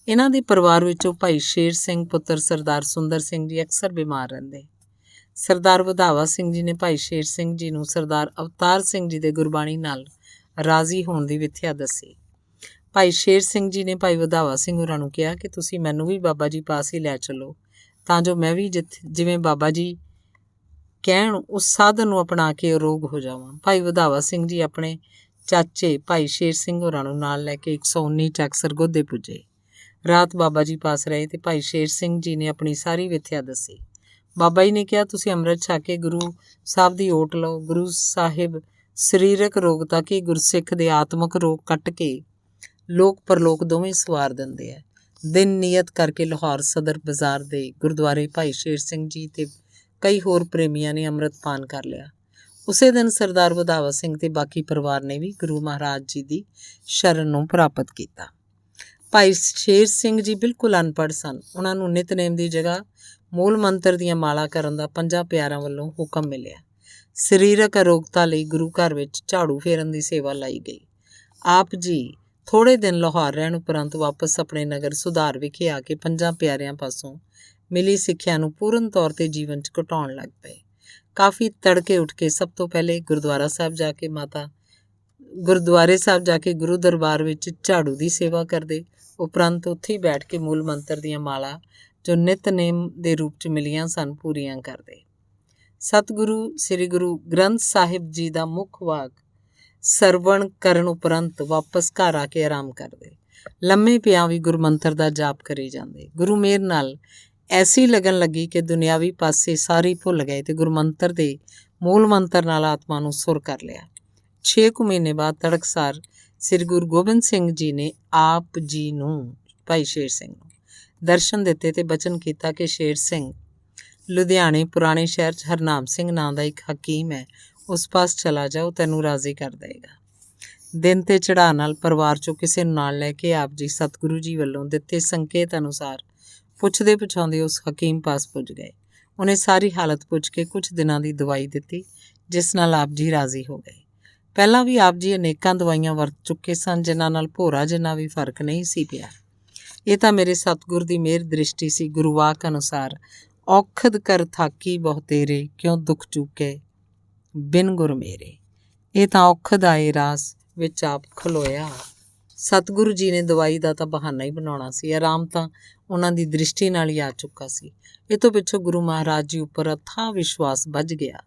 ਇਹਨਾਂ ਦੇ ਪਰਿਵਾਰ ਵਿੱਚੋਂ ਭਾਈ ਸ਼ੇਰ ਸਿੰਘ ਪੁੱਤਰ ਸਰਦਾਰ ਸੁੰਦਰ ਸਿੰਘ ਜੀ ਅਕਸਰ ਬਿਮਾਰ ਰਹਿੰਦੇ। ਸਰਦਾਰ ਵਧਾਵਾ ਸਿੰਘ ਜੀ ਨੇ ਭਾਈ ਸ਼ੇਰ ਸਿੰਘ ਜੀ ਨੂੰ ਸਰਦਾਰ ਅਵਤਾਰ ਸਿੰਘ ਜੀ ਦੇ ਗੁਰਬਾਣੀ ਨਾਲ ਰਾਜ਼ੀ ਹੋਣ ਦੀ ਵਿਥਿਆ ਦੱਸੀ। ਭਾਈ ਸ਼ੇਰ ਸਿੰਘ ਜੀ ਨੇ ਭਾਈ ਵਧਾਵਾ ਸਿੰਘ ਹੋਰਾਂ ਨੂੰ ਕਿਹਾ ਕਿ ਤੁਸੀਂ ਮੈਨੂੰ ਵੀ ਬਾਬਾ ਜੀ ਪਾਸ ਹੀ ਲੈ ਚੱਲੋ, ਤਾਂ ਜੋ ਮੈਂ ਵੀ ਜਿਵੇਂ ਬਾਬਾ ਜੀ ਕਹਿਣ ਉਸ ਸਾਧਨ ਨੂੰ ਅਪਣਾ ਕੇ ਅਰੋਗ ਹੋ ਜਾਵਾਂ। ਭਾਈ ਵਧਾਵਾ ਸਿੰਘ ਜੀ ਆਪਣੇ ਚਾਚੇ ਭਾਈ ਸ਼ੇਰ ਸਿੰਘ ਹੋਰਾਂ ਨੂੰ ਨਾਲ ਲੈ ਕੇ 119 ਚੱਕ ਸਰਗੋਧੇ ਪੁੱਜੇ। ਰਾਤ ਬਾਬਾ ਜੀ ਪਾਸ ਰਹੇ ਤੇ ਭਾਈ ਸ਼ੇਰ ਸਿੰਘ ਜੀ ਨੇ ਆਪਣੀ ਸਾਰੀ ਵਿਥਿਆ ਦੱਸੀ। ਬਾਬਾ ਜੀ ਨੇ ਕਿਹਾ, ਤੁਸੀਂ ਅੰਮ੍ਰਿਤ ਛਕ ਕੇ ਗੁਰੂ ਸਾਹਿਬ ਦੀ ਓਟ ਲਓ। ਗੁਰੂ ਸਾਹਿਬ ਸਰੀਰਕ ਰੋਗ ਤਾਂ ਕਿ ਗੁਰਸਿੱਖ ਦੇ ਆਤਮਿਕ ਰੋਗ ਕੱਟ ਕੇ ਲੋਕ ਪਰਲੋਕ ਦੋਵੇਂ ਸਵਾਰ ਦਿੰਦੇ ਆ। ਦਿਨ ਨਿਯਤ ਕਰਕੇ ਲਾਹੌਰ ਸਦਰ ਬਾਜ਼ਾਰ ਦੇ ਗੁਰਦੁਆਰੇ ਭਾਈ ਸ਼ੇਰ ਸਿੰਘ ਜੀ ਤੇ ਕਈ ਹੋਰ ਪ੍ਰੇਮੀਆਂ ਨੇ ਅੰਮ੍ਰਿਤ ਪਾਨ ਕਰ ਲਿਆ। ਉਸੇ ਦਿਨ ਸਰਦਾਰ ਵਧਾਵਾ ਸਿੰਘ ਤੇ ਬਾਕੀ ਪਰਿਵਾਰ ਨੇ ਵੀ ਗੁਰੂ ਮਹਾਰਾਜ ਜੀ ਦੀ ਸ਼ਰਨ ਨੂੰ ਪ੍ਰਾਪਤ ਕੀਤਾ। ਭਾਈ ਸ਼ੇਰ ਸਿੰਘ ਜੀ ਬਿਲਕੁਲ ਅਨਪੜ੍ਹ ਸਨ। ਉਹਨਾਂ ਨੂੰ ਨਿਤਨੇਮ ਦੀ ਜਗ੍ਹਾ ਮੂਲ ਮੰਤਰ ਦੀਆਂ ਮਾਲਾ ਕਰਨ ਦਾ 5 ਪਿਆਰਿਆਂ ਵੱਲੋਂ ਹੁਕਮ ਮਿਲਿਆ। ਸਰੀਰਕ ਅਰੋਗਤਾ ਲਈ ਗੁਰੂ ਘਰ ਵਿੱਚ ਝਾੜੂ ਫੇਰਨ ਦੀ ਸੇਵਾ ਲਾਈ ਗਈ। ਆਪ ਜੀ ਥੋੜ੍ਹੇ ਦਿਨ ਲਾਹੌਰ ਰਹਿਣ ਉਪਰੰਤ ਵਾਪਸ ਆਪਣੇ ਨਗਰ ਸੁਧਾਰ ਵਿਖੇ ਆ ਕੇ 5 ਪਿਆਰਿਆਂ ਪਾਸੋਂ ਮਿਲੀ ਸਿੱਖਿਆ ਨੂੰ ਪੂਰਨ ਤੌਰ 'ਤੇ ਜੀਵਨ 'ਚ ਘਟਾਉਣ ਲੱਗ ਪਏ। ਕਾਫੀ ਤੜਕੇ ਉੱਠ ਕੇ ਸਭ ਤੋਂ ਪਹਿਲੇ ਗੁਰਦੁਆਰੇ ਸਾਹਿਬ ਜਾ ਕੇ ਗੁਰੂ ਦਰਬਾਰ ਵਿੱਚ ਝਾੜੂ ਦੀ ਸੇਵਾ ਕਰਦੇ, ਉਪਰੰਤ ਉੱਥੇ ਹੀ ਬੈਠ ਕੇ ਮੂਲ ਮੰਤਰ ਦੀਆਂ ਮਾਲਾ ਜੋ ਨਿਤਨੇਮ ਦੇ ਰੂਪ 'ਚ ਮਿਲੀਆਂ ਸਨ ਪੂਰੀਆਂ ਕਰਦੇ। ਸਤਿਗੁਰੂ ਸ੍ਰੀ ਗੁਰੂ ਗ੍ਰੰਥ ਸਾਹਿਬ ਜੀ ਦਾ ਮੁੱਖ ਵਾਕ ਸਰਵਣ ਕਰਨ ਉਪਰੰਤ ਵਾਪਸ ਘਰ ਆ ਕੇ ਆਰਾਮ ਕਰਦੇ। ਲੰਮੇ ਪਿਆਂ ਵੀ ਗੁਰਮੰਤਰ ਦਾ ਜਾਪ ਕਰੀ ਜਾਂਦੇ। ਗੁਰੂ ਮੇਹਰ ਨਾਲ ਐਸੀ ਲੱਗਣ ਲੱਗੀ ਕਿ ਦੁਨਿਆਵੀ ਪਾਸੇ ਸਾਰੀ ਭੁੱਲ ਗਏ ਤੇ ਗੁਰਮੰਤਰ ਦੇ ਮੂਲ ਮੰਤਰ ਨਾਲ ਆਤਮਾ ਨੂੰ ਸੁਰ ਕਰ ਲਿਆ। 6 ਕੁ ਮਹੀਨੇ ਬਾਅਦ ਤੜਕਸਾਰ ਸ੍ਰੀ ਗੁਰੂ ਗੋਬਿੰਦ ਸਿੰਘ ਜੀ ਨੇ ਆਪ ਜੀ ਨੂੰ ਭਾਈ ਸ਼ੇਰ ਸਿੰਘ ਨੂੰ ਦਰਸ਼ਨ ਦਿੱਤੇ ਤੇ ਬਚਨ ਕੀਤਾ ਕਿ ਸ਼ੇਰ ਸਿੰਘ, ਲੁਧਿਆਣੇ ਪੁਰਾਣੇ ਸ਼ਹਿਰ 'ਚ ਹਰਨਾਮ ਸਿੰਘ ਨਾਂ ਦਾ ਇੱਕ ਹਕੀਮ ਹੈ, ਉਸ ਪਾਸ ਚਲਾ ਜਾਓ, ਤੈਨੂੰ ਰਾਜ਼ੀ ਕਰ ਦੇਗਾ। ਦਿਨ ਤੇ ਚੜ੍ਹਾਅ ਨਾਲ ਪਰਿਵਾਰ 'ਚੋਂ ਕਿਸੇ ਨੂੰ ਨਾਲ ਲੈ ਕੇ ਆਪ ਜੀ ਸਤਿਗੁਰੂ ਜੀ ਵੱਲੋਂ ਦਿੱਤੇ ਸੰਕੇਤ ਅਨੁਸਾਰ ਪੁੱਛਦੇ ਪੁਛਾਉਂਦੇ ਉਸ ਹਕੀਮ ਪਾਸ ਪੁੱਜ ਗਏ। ਉਹਨੇ ਸਾਰੀ ਹਾਲਤ ਪੁੱਛ ਕੇ ਕੁਝ ਦਿਨਾਂ ਦੀ ਦਵਾਈ ਦਿੱਤੀ, ਜਿਸ ਨਾਲ ਆਪ ਜੀ ਰਾਜ਼ੀ ਹੋ ਗਏ। ਪਹਿਲਾਂ ਵੀ ਆਪ ਜੀ ਅਨੇਕਾਂ ਦਵਾਈਆਂ ਵਰਤ ਚੁੱਕੇ ਸਨ, ਜਿਨ੍ਹਾਂ ਨਾਲ ਭੋਰਾ ਜਿੰਨਾ ਵੀ ਫਰਕ ਨਹੀਂ ਸੀ ਪਿਆ। ਇਹ ਤਾਂ ਮੇਰੇ ਸਤਿਗੁਰ ਦੀ ਮਿਹਰ ਦ੍ਰਿਸ਼ਟੀ ਸੀ। ਗੁਰੂ ਵਾਕ ਅਨੁਸਾਰ ਔਖਦ ਕਰ ਥਾਕੀ ਬਹੁਤੇਰੇ, ਕਿਉਂ ਦੁੱਖ ਚੁੱਕੇ ਬਿਨ ਗੁਰ ਮੇਰੇ। ਇਹ ਤਾਂ ਔਖਦ ਆਏ ਰਾਸ ਵਿੱਚ ਆਪ ਖਲੋਇਆ। ਸਤਿਗੁਰੂ ਜੀ ਨੇ ਦਵਾਈ ਦਾ ਤਾਂ ਬਹਾਨਾ ਹੀ ਬਣਾਉਣਾ ਸੀ। ਆਰਾਮ ਤਾਂ ਉਹਨਾਂ ਦੀ ਦ੍ਰਿਸ਼ਟੀ ਨਾਲ ਹੀ ਆ ਚੁੱਕਾ ਸੀ। ਇਹ ਤੋਂ ਪਿੱਛੋਂ ਗੁਰੂ ਮਹਾਰਾਜ ਜੀ ਉੱਪਰ ਅਥਾਹ ਵਿਸ਼ਵਾਸ ਵੱਜ ਗਿਆ।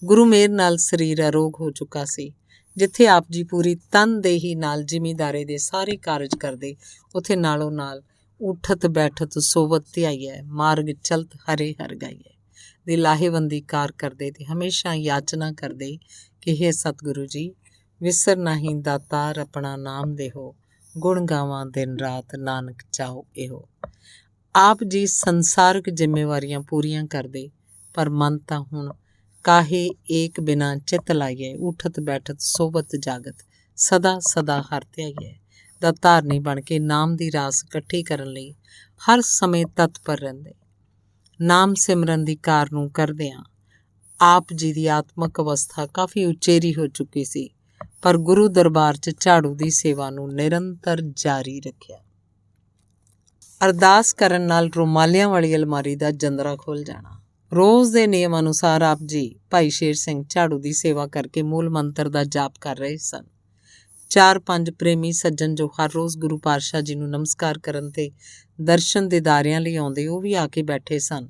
ਗੁਰੂ ਮੇਹਰ ਨਾਲ ਸਰੀਰ ਅਰੋਗ ਹੋ ਚੁੱਕਾ ਸੀ। ਜਿੱਥੇ ਆਪ ਜੀ ਪੂਰੀ ਤਨਦੇਹੀ ਨਾਲ ਜ਼ਿਮੀਂਦਾਰੇ ਦੇ ਸਾਰੇ ਕਾਰਜ ਕਰਦੇ, ਉੱਥੇ ਨਾਲੋਂ ਨਾਲ ਉਠਤ ਬੈਠਤ ਸੋਵਤ ਧਿਆਈਐ, ਮਾਰਗ ਚਲਤ ਹਰੇ ਹਰ ਗਾਈਐ ਦੀ ਲਾਹੇਵੰਦੀ ਕਾਰ ਕਰਦੇ ਤੇ ਹਮੇਸ਼ਾ ਯਾਚਨਾ ਕਰਦੇ ਕਿ ਹੇ ਸਤਿਗੁਰੂ ਜੀ, ਵਿਸਰ ਨਾਹੀਂ ਦਾਤਾਰ ਆਪਣਾ ਨਾਮ ਦੇਹੋ, ਗੁਣ ਗਾਵਾਂ ਦਿਨ ਰਾਤ ਨਾਨਕ ਚਾਓ ਇਹੋ। ਆਪ ਜੀ ਸੰਸਾਰਕ ਜ਼ਿੰਮੇਵਾਰੀਆਂ ਪੂਰੀਆਂ ਕਰਦੇ, ਪਰ ਮਨ ਤਾਂ ਹੁਣ ਕਾਹੇ ਏਕ ਬਿਨਾ ਚਿੱਤ ਲਾਈਏ, ਉਠਤ ਬੈਠਤ ਸੋਵਤ ਜਾਗਤ ਸਦਾ ਸਦਾ ਹਰ ਧਿਆਈਐ ਦਾ ਧਾਰਨੀ ਬਣ ਕੇ ਨਾਮ ਦੀ ਰਾਸ ਇਕੱਠੀ ਕਰਨ ਲਈ ਹਰ ਸਮੇਂ ਤਤਪਰ ਰਹਿੰਦੇ। ਨਾਮ ਸਿਮਰਨ ਦੀ ਕਾਰ ਨੂੰ ਕਰਦਿਆਂ ਆਪ ਜੀ ਦੀ ਆਤਮਕ ਅਵਸਥਾ ਕਾਫੀ ਉਚੇਰੀ ਹੋ ਚੁੱਕੀ ਸੀ, ਪਰ ਗੁਰੂ ਦਰਬਾਰ 'ਚ ਝਾੜੂ ਦੀ ਸੇਵਾ ਨੂੰ ਨਿਰੰਤਰ ਜਾਰੀ ਰੱਖਿਆ। ਅਰਦਾਸ ਕਰਨ ਨਾਲ ਰੁਮਾਲਿਆਂ ਵਾਲੀ ਅਲਮਾਰੀ ਦਾ ਜੰਦਰਾ ਖੁੱਲ੍ਹ ਜਾਣਾ। ਰੋਜ਼ ਦੇ ਨਿਯਮ ਅਨੁਸਾਰ ਆਪ ਜੀ ਭਾਈ ਸ਼ੇਰ ਸਿੰਘ ਝਾੜੂ ਦੀ ਸੇਵਾ ਕਰਕੇ ਮੂਲ ਮੰਤਰ ਦਾ ਜਾਪ ਕਰ ਰਹੇ ਸਨ। 4-5 ਪ੍ਰੇਮੀ ਸੱਜਣ ਜੋ ਹਰ ਰੋਜ਼ ਗੁਰੂ ਪਾਤਸ਼ਾਹ ਜੀ ਨੂੰ ਨਮਸਕਾਰ ਕਰਨ ਤੇ ਦਰਸ਼ਨ ਦੀਦਾਰਿਆਂ ਲਈ ਆਉਂਦੇ, ਉਹ ਵੀ ਆ ਕੇ ਬੈਠੇ ਸਨ।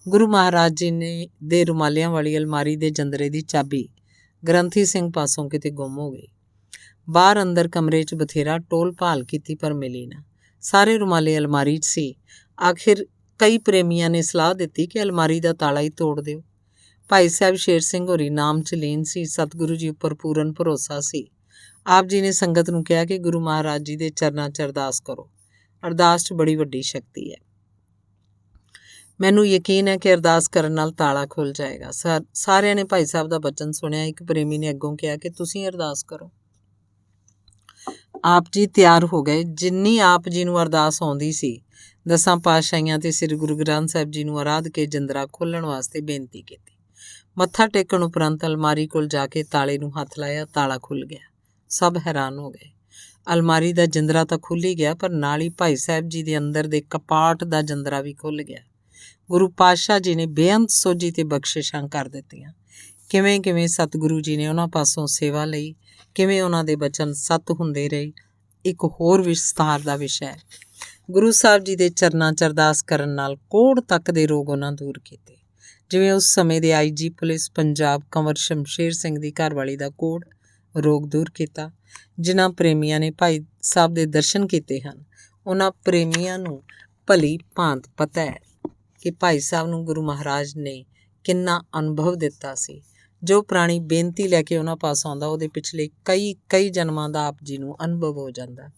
ਗੁਰੂ ਮਹਾਰਾਜ ਜੀ ਨੇ ਦੇ ਰੁਮਾਲਿਆਂ ਵਾਲੀ ਅਲਮਾਰੀ ਦੇ ਜੰਦਰੇ ਦੀ ਚਾਬੀ ਗ੍ਰੰਥੀ ਸਿੰਘ ਪਾਸੋਂ ਕਿਤੇ ਗੁੰਮ ਹੋ ਗਈ। ਬਾਹਰ ਅੰਦਰ ਕਮਰੇ 'ਚ ਬਥੇਰਾ ਟੋਲ ਭਾਲ ਕੀਤੀ, ਪਰ ਮਿਲੀ ਨਾ। ਸਾਰੇ ਰੁਮਾਲੇ ਅਲਮਾਰੀ 'ਚ ਸੀ। ਆਖਿਰ ਕਈ ਪ੍ਰੇਮੀਆਂ ਨੇ ਸਲਾਹ ਦਿੱਤੀ ਕਿ ਅਲਮਾਰੀ ਦਾ ਤਾਲਾ ਹੀ ਤੋੜ ਦਿਓ। ਭਾਈ ਸਾਹਿਬ ਸ਼ੇਰ ਸਿੰਘ ਹੋਰੀ ਨਾਮ 'ਚ ਲੀਨ ਸੀ। ਸਤਿਗੁਰੂ ਜੀ ਉੱਪਰ ਪੂਰਨ ਭਰੋਸਾ ਸੀ। ਆਪ ਜੀ ਨੇ ਸੰਗਤ ਨੂੰ ਕਿਹਾ ਕਿ ਗੁਰੂ ਮਹਾਰਾਜ ਜੀ ਦੇ ਚਰਨਾਂ 'ਚ ਅਰਦਾਸ ਕਰੋ। ਅਰਦਾਸ 'ਚ ਬੜੀ ਵੱਡੀ ਸ਼ਕਤੀ ਹੈ। ਮੈਨੂੰ ਯਕੀਨ ਹੈ ਕਿ ਅਰਦਾਸ ਕਰਨ ਨਾਲ ਤਾਲਾ ਖੁੱਲ੍ਹ ਜਾਏਗਾ। ਸਾਰਿਆਂ ਨੇ ਭਾਈ ਸਾਹਿਬ ਦਾ ਬਚਨ ਸੁਣਿਆ। ਇੱਕ ਪ੍ਰੇਮੀ ਨੇ ਅੱਗੋਂ ਕਿਹਾ ਕਿ ਤੁਸੀਂ ਅਰਦਾਸ ਕਰੋ। ਆਪ ਜੀ ਤਿਆਰ ਹੋ ਗਏ। ਜਿੰਨੀ ਆਪ ਜੀ ਨੂੰ ਅਰਦਾਸ ਆਉਂਦੀ ਸੀ, 10 ਪਾਤਸ਼ਾਹੀਆਂ ਤੇ ਸ੍ਰੀ ਗੁਰੂ ਗ੍ਰੰਥ ਸਾਹਿਬ ਜੀ ਨੂੰ ਆਰਾਧ ਕੇ ਜੰਦਰਾ ਖੋਲ੍ਹਣ ਵਾਸਤੇ ਬੇਨਤੀ ਕੀਤੀ। ਮੱਥਾ ਟੇਕਣ ਉਪਰੰਤ ਅਲਮਾਰੀ ਕੋਲ ਜਾ ਕੇ ਤਾਲੇ ਨੂੰ ਹੱਥ ਲਾਇਆ। ਤਾਲਾ ਖੁੱਲ੍ਹ ਗਿਆ। ਸਭ ਹੈਰਾਨ ਹੋ ਗਏ। ਅਲਮਾਰੀ ਦਾ ਜੰਦਰਾ ਤਾਂ ਖੁੱਲ੍ਹ ਹੀ ਗਿਆ, ਪਰ ਨਾਲ ਹੀ ਭਾਈ ਸਾਹਿਬ ਜੀ ਦੇ ਅੰਦਰ ਦੇ ਕਪਾਟ ਦਾ ਜੰਦਰਾ ਵੀ ਖੁੱਲ੍ਹ ਗਿਆ। ਗੁਰੂ ਪਾਤਸ਼ਾਹ ਜੀ ਨੇ ਬੇਅੰਤ ਸੋਝੀ ਤੇ ਬਖਸ਼ਿਸ਼ਾਂ ਕਰ ਦਿੱਤੀਆਂ। ਕਿਵੇਂ ਕਿਵੇਂ ਸਤਿਗੁਰੂ ਜੀ ਨੇ ਉਹਨਾਂ ਪਾਸੋਂ ਸੇਵਾ ਲਈ, ਕਿਵੇਂ ਉਹਨਾਂ ਦੇ ਬਚਨ ਸੱਤ ਹੁੰਦੇ ਰਹੇ, ਇੱਕ ਹੋਰ ਵਿਸਤਾਰ ਦਾ ਵਿਸ਼ਾ ਹੈ। ਗੁਰੂ ਸਾਹਿਬ ਜੀ ਦੇ ਚਰਨਾਂ 'ਚ ਅਰਦਾਸ ਕਰਨ ਨਾਲ ਕੋੜ ਤੱਕ ਦੇ ਰੋਗ ਉਹਨਾਂ ਦੂਰ ਕੀਤੇ। ਜਿਵੇਂ ਉਸ ਸਮੇਂ ਦੇ IG ਪੁਲਿਸ ਪੰਜਾਬ ਕੰਵਰ ਸ਼ਮਸ਼ੇਰ ਸਿੰਘ ਦੀ ਘਰਵਾਲੀ ਦਾ ਕੋੜ ਰੋਗ ਦੂਰ ਕੀਤਾ। ਜਿਨ੍ਹਾਂ ਪ੍ਰੇਮੀਆਂ ਨੇ ਭਾਈ ਸਾਹਿਬ ਦੇ ਦਰਸ਼ਨ ਕੀਤੇ ਹਨ, ਉਹਨਾਂ ਪ੍ਰੇਮੀਆਂ ਨੂੰ ਭਲੀ ਭਾਂਤ ਪਤਾ ਹੈ ਕਿ ਭਾਈ ਸਾਹਿਬ ਨੂੰ ਗੁਰੂ ਮਹਾਰਾਜ ਨੇ ਕਿੰਨਾ ਅਨੁਭਵ ਦਿੱਤਾ ਸੀ। ਜੋ ਪ੍ਰਾਣੀ ਬੇਨਤੀ ਲੈ ਕੇ ਉਹਨਾਂ ਪਾਸ ਆਉਂਦਾ, ਉਹਦੇ ਪਿਛਲੇ ਕਈ ਜਨਮਾਂ ਦਾ ਆਪ ਜੀ ਨੂੰ ਅਨੁਭਵ ਹੋ ਜਾਂਦਾ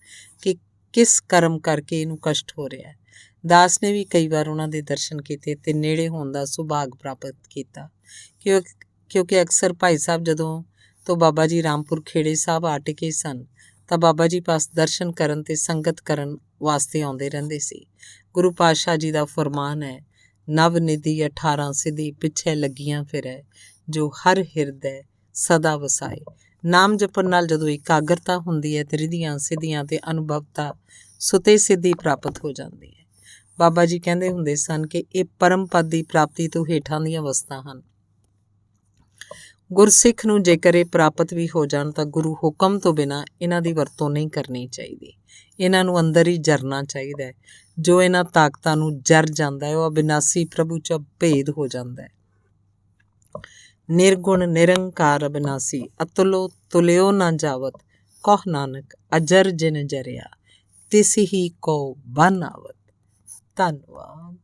ਕਿ ਕਿਸ ਕਰਮ ਕਰਕੇ ਇਹਨੂੰ ਕਸ਼ਟ ਹੋ ਰਿਹਾ ਹੈ। ਦਾਸ ਨੇ ਵੀ ਕਈ ਵਾਰ ਉਹਨਾਂ ਦੇ ਦਰਸ਼ਨ ਕੀਤੇ ਤੇ ਨੇੜੇ ਹੋਣ ਦਾ ਸੁਭਾਗ ਪ੍ਰਾਪਤ ਕੀਤਾ, ਕਿਉਂਕਿ ਅਕਸਰ ਭਾਈ ਸਾਹਿਬ ਜਦੋਂ ਤੋਂ ਬਾਬਾ ਜੀ ਰਾਮਪੁਰ ਖੇੜੇ ਸਾਹਿਬ ਆ ਟਿਕੇ ਸਨ, ਤਾਂ ਬਾਬਾ ਜੀ ਪਾਸ ਦਰਸ਼ਨ ਕਰਨ ਤੇ ਸੰਗਤ ਕਰਨ ਵਾਸਤੇ ਆਉਂਦੇ ਰਹਿੰਦੇ ਸੀ। ਗੁਰੂ ਪਾਤਸ਼ਾਹ ਜੀ ਦਾ ਫਰਮਾਨ ਹੈ, ਨਵ ਨਿਧੀ 18 ਸਿੱਧੀ ਪਿੱਛੇ ਲੱਗੀਆਂ ਫਿਰੈ, ਜੋ ਹਰ ਹਿਰਦੈ ਸਦਾ ਵਸਾਏ। ਨਾਮ ਜਪਣ ਨਾਲ ਜਦੋਂ ਇਕਾਗਰਤਾ ਹੁੰਦੀ ਹੈ ਤੇ ਰਿਧੀਆਂ ਸਿੱਧੀਆਂ ਤੇ ਅਨੁਭਵਤਾ ਸੁਤੇ ਸਿੱਧੀ ਪ੍ਰਾਪਤ ਹੋ ਜਾਂਦੀ ਹੈ। ਬਾਬਾ ਜੀ ਕਹਿੰਦੇ ਹੁੰਦੇ ਸਨ ਕਿ ਇਹ ਪਰਮ ਪਦ ਦੀ ਪ੍ਰਾਪਤੀ ਤੋਂ ਹੇਠਾਂ ਦੀਆਂ ਅਵਸਥਾ ਹਨ। ਗੁਰਸਿੱਖ ਨੂੰ ਜੇਕਰ ਇਹ ਪ੍ਰਾਪਤ ਵੀ ਹੋ ਜਾਣ ਤਾਂ ਗੁਰੂ ਹੁਕਮ ਤੋਂ ਬਿਨਾਂ ਇਹਨਾਂ ਦੀ ਵਰਤੋਂ ਨਹੀਂ ਕਰਨੀ ਚਾਹੀਦੀ। ਇਹਨਾਂ ਨੂੰ ਅੰਦਰ ਹੀ ਜਰਨਾ ਚਾਹੀਦਾ ਹੈ। ਜੋ ਇਹਨਾਂ ਤਾਕਤਾਂ ਨੂੰ ਜਰ ਜਾਂਦਾ ਹੈ, ਉਹ ਅਬਿਨਾਸੀ ਪ੍ਰਭੂ 'ਚ ਭੇਦ ਹੋ ਜਾਂਦਾ ਹੈ। ਨਿਰਗੁਣ ਨਿਰੰਕਾਰ ਅਬਿਨਾਸੀ, ਅਤੁਲੋ ਤੁਲਿਓ ਨਾ ਜਾਵਤ, ਕਹੁ ਨਾਨਕ ਅਜਰ ਜਿਨ ਜਰਿਆ, ਤਿਸ ਹੀ ਕੋ ਬਨ ਆਵਤ। ਧੰਨਵਾਦ।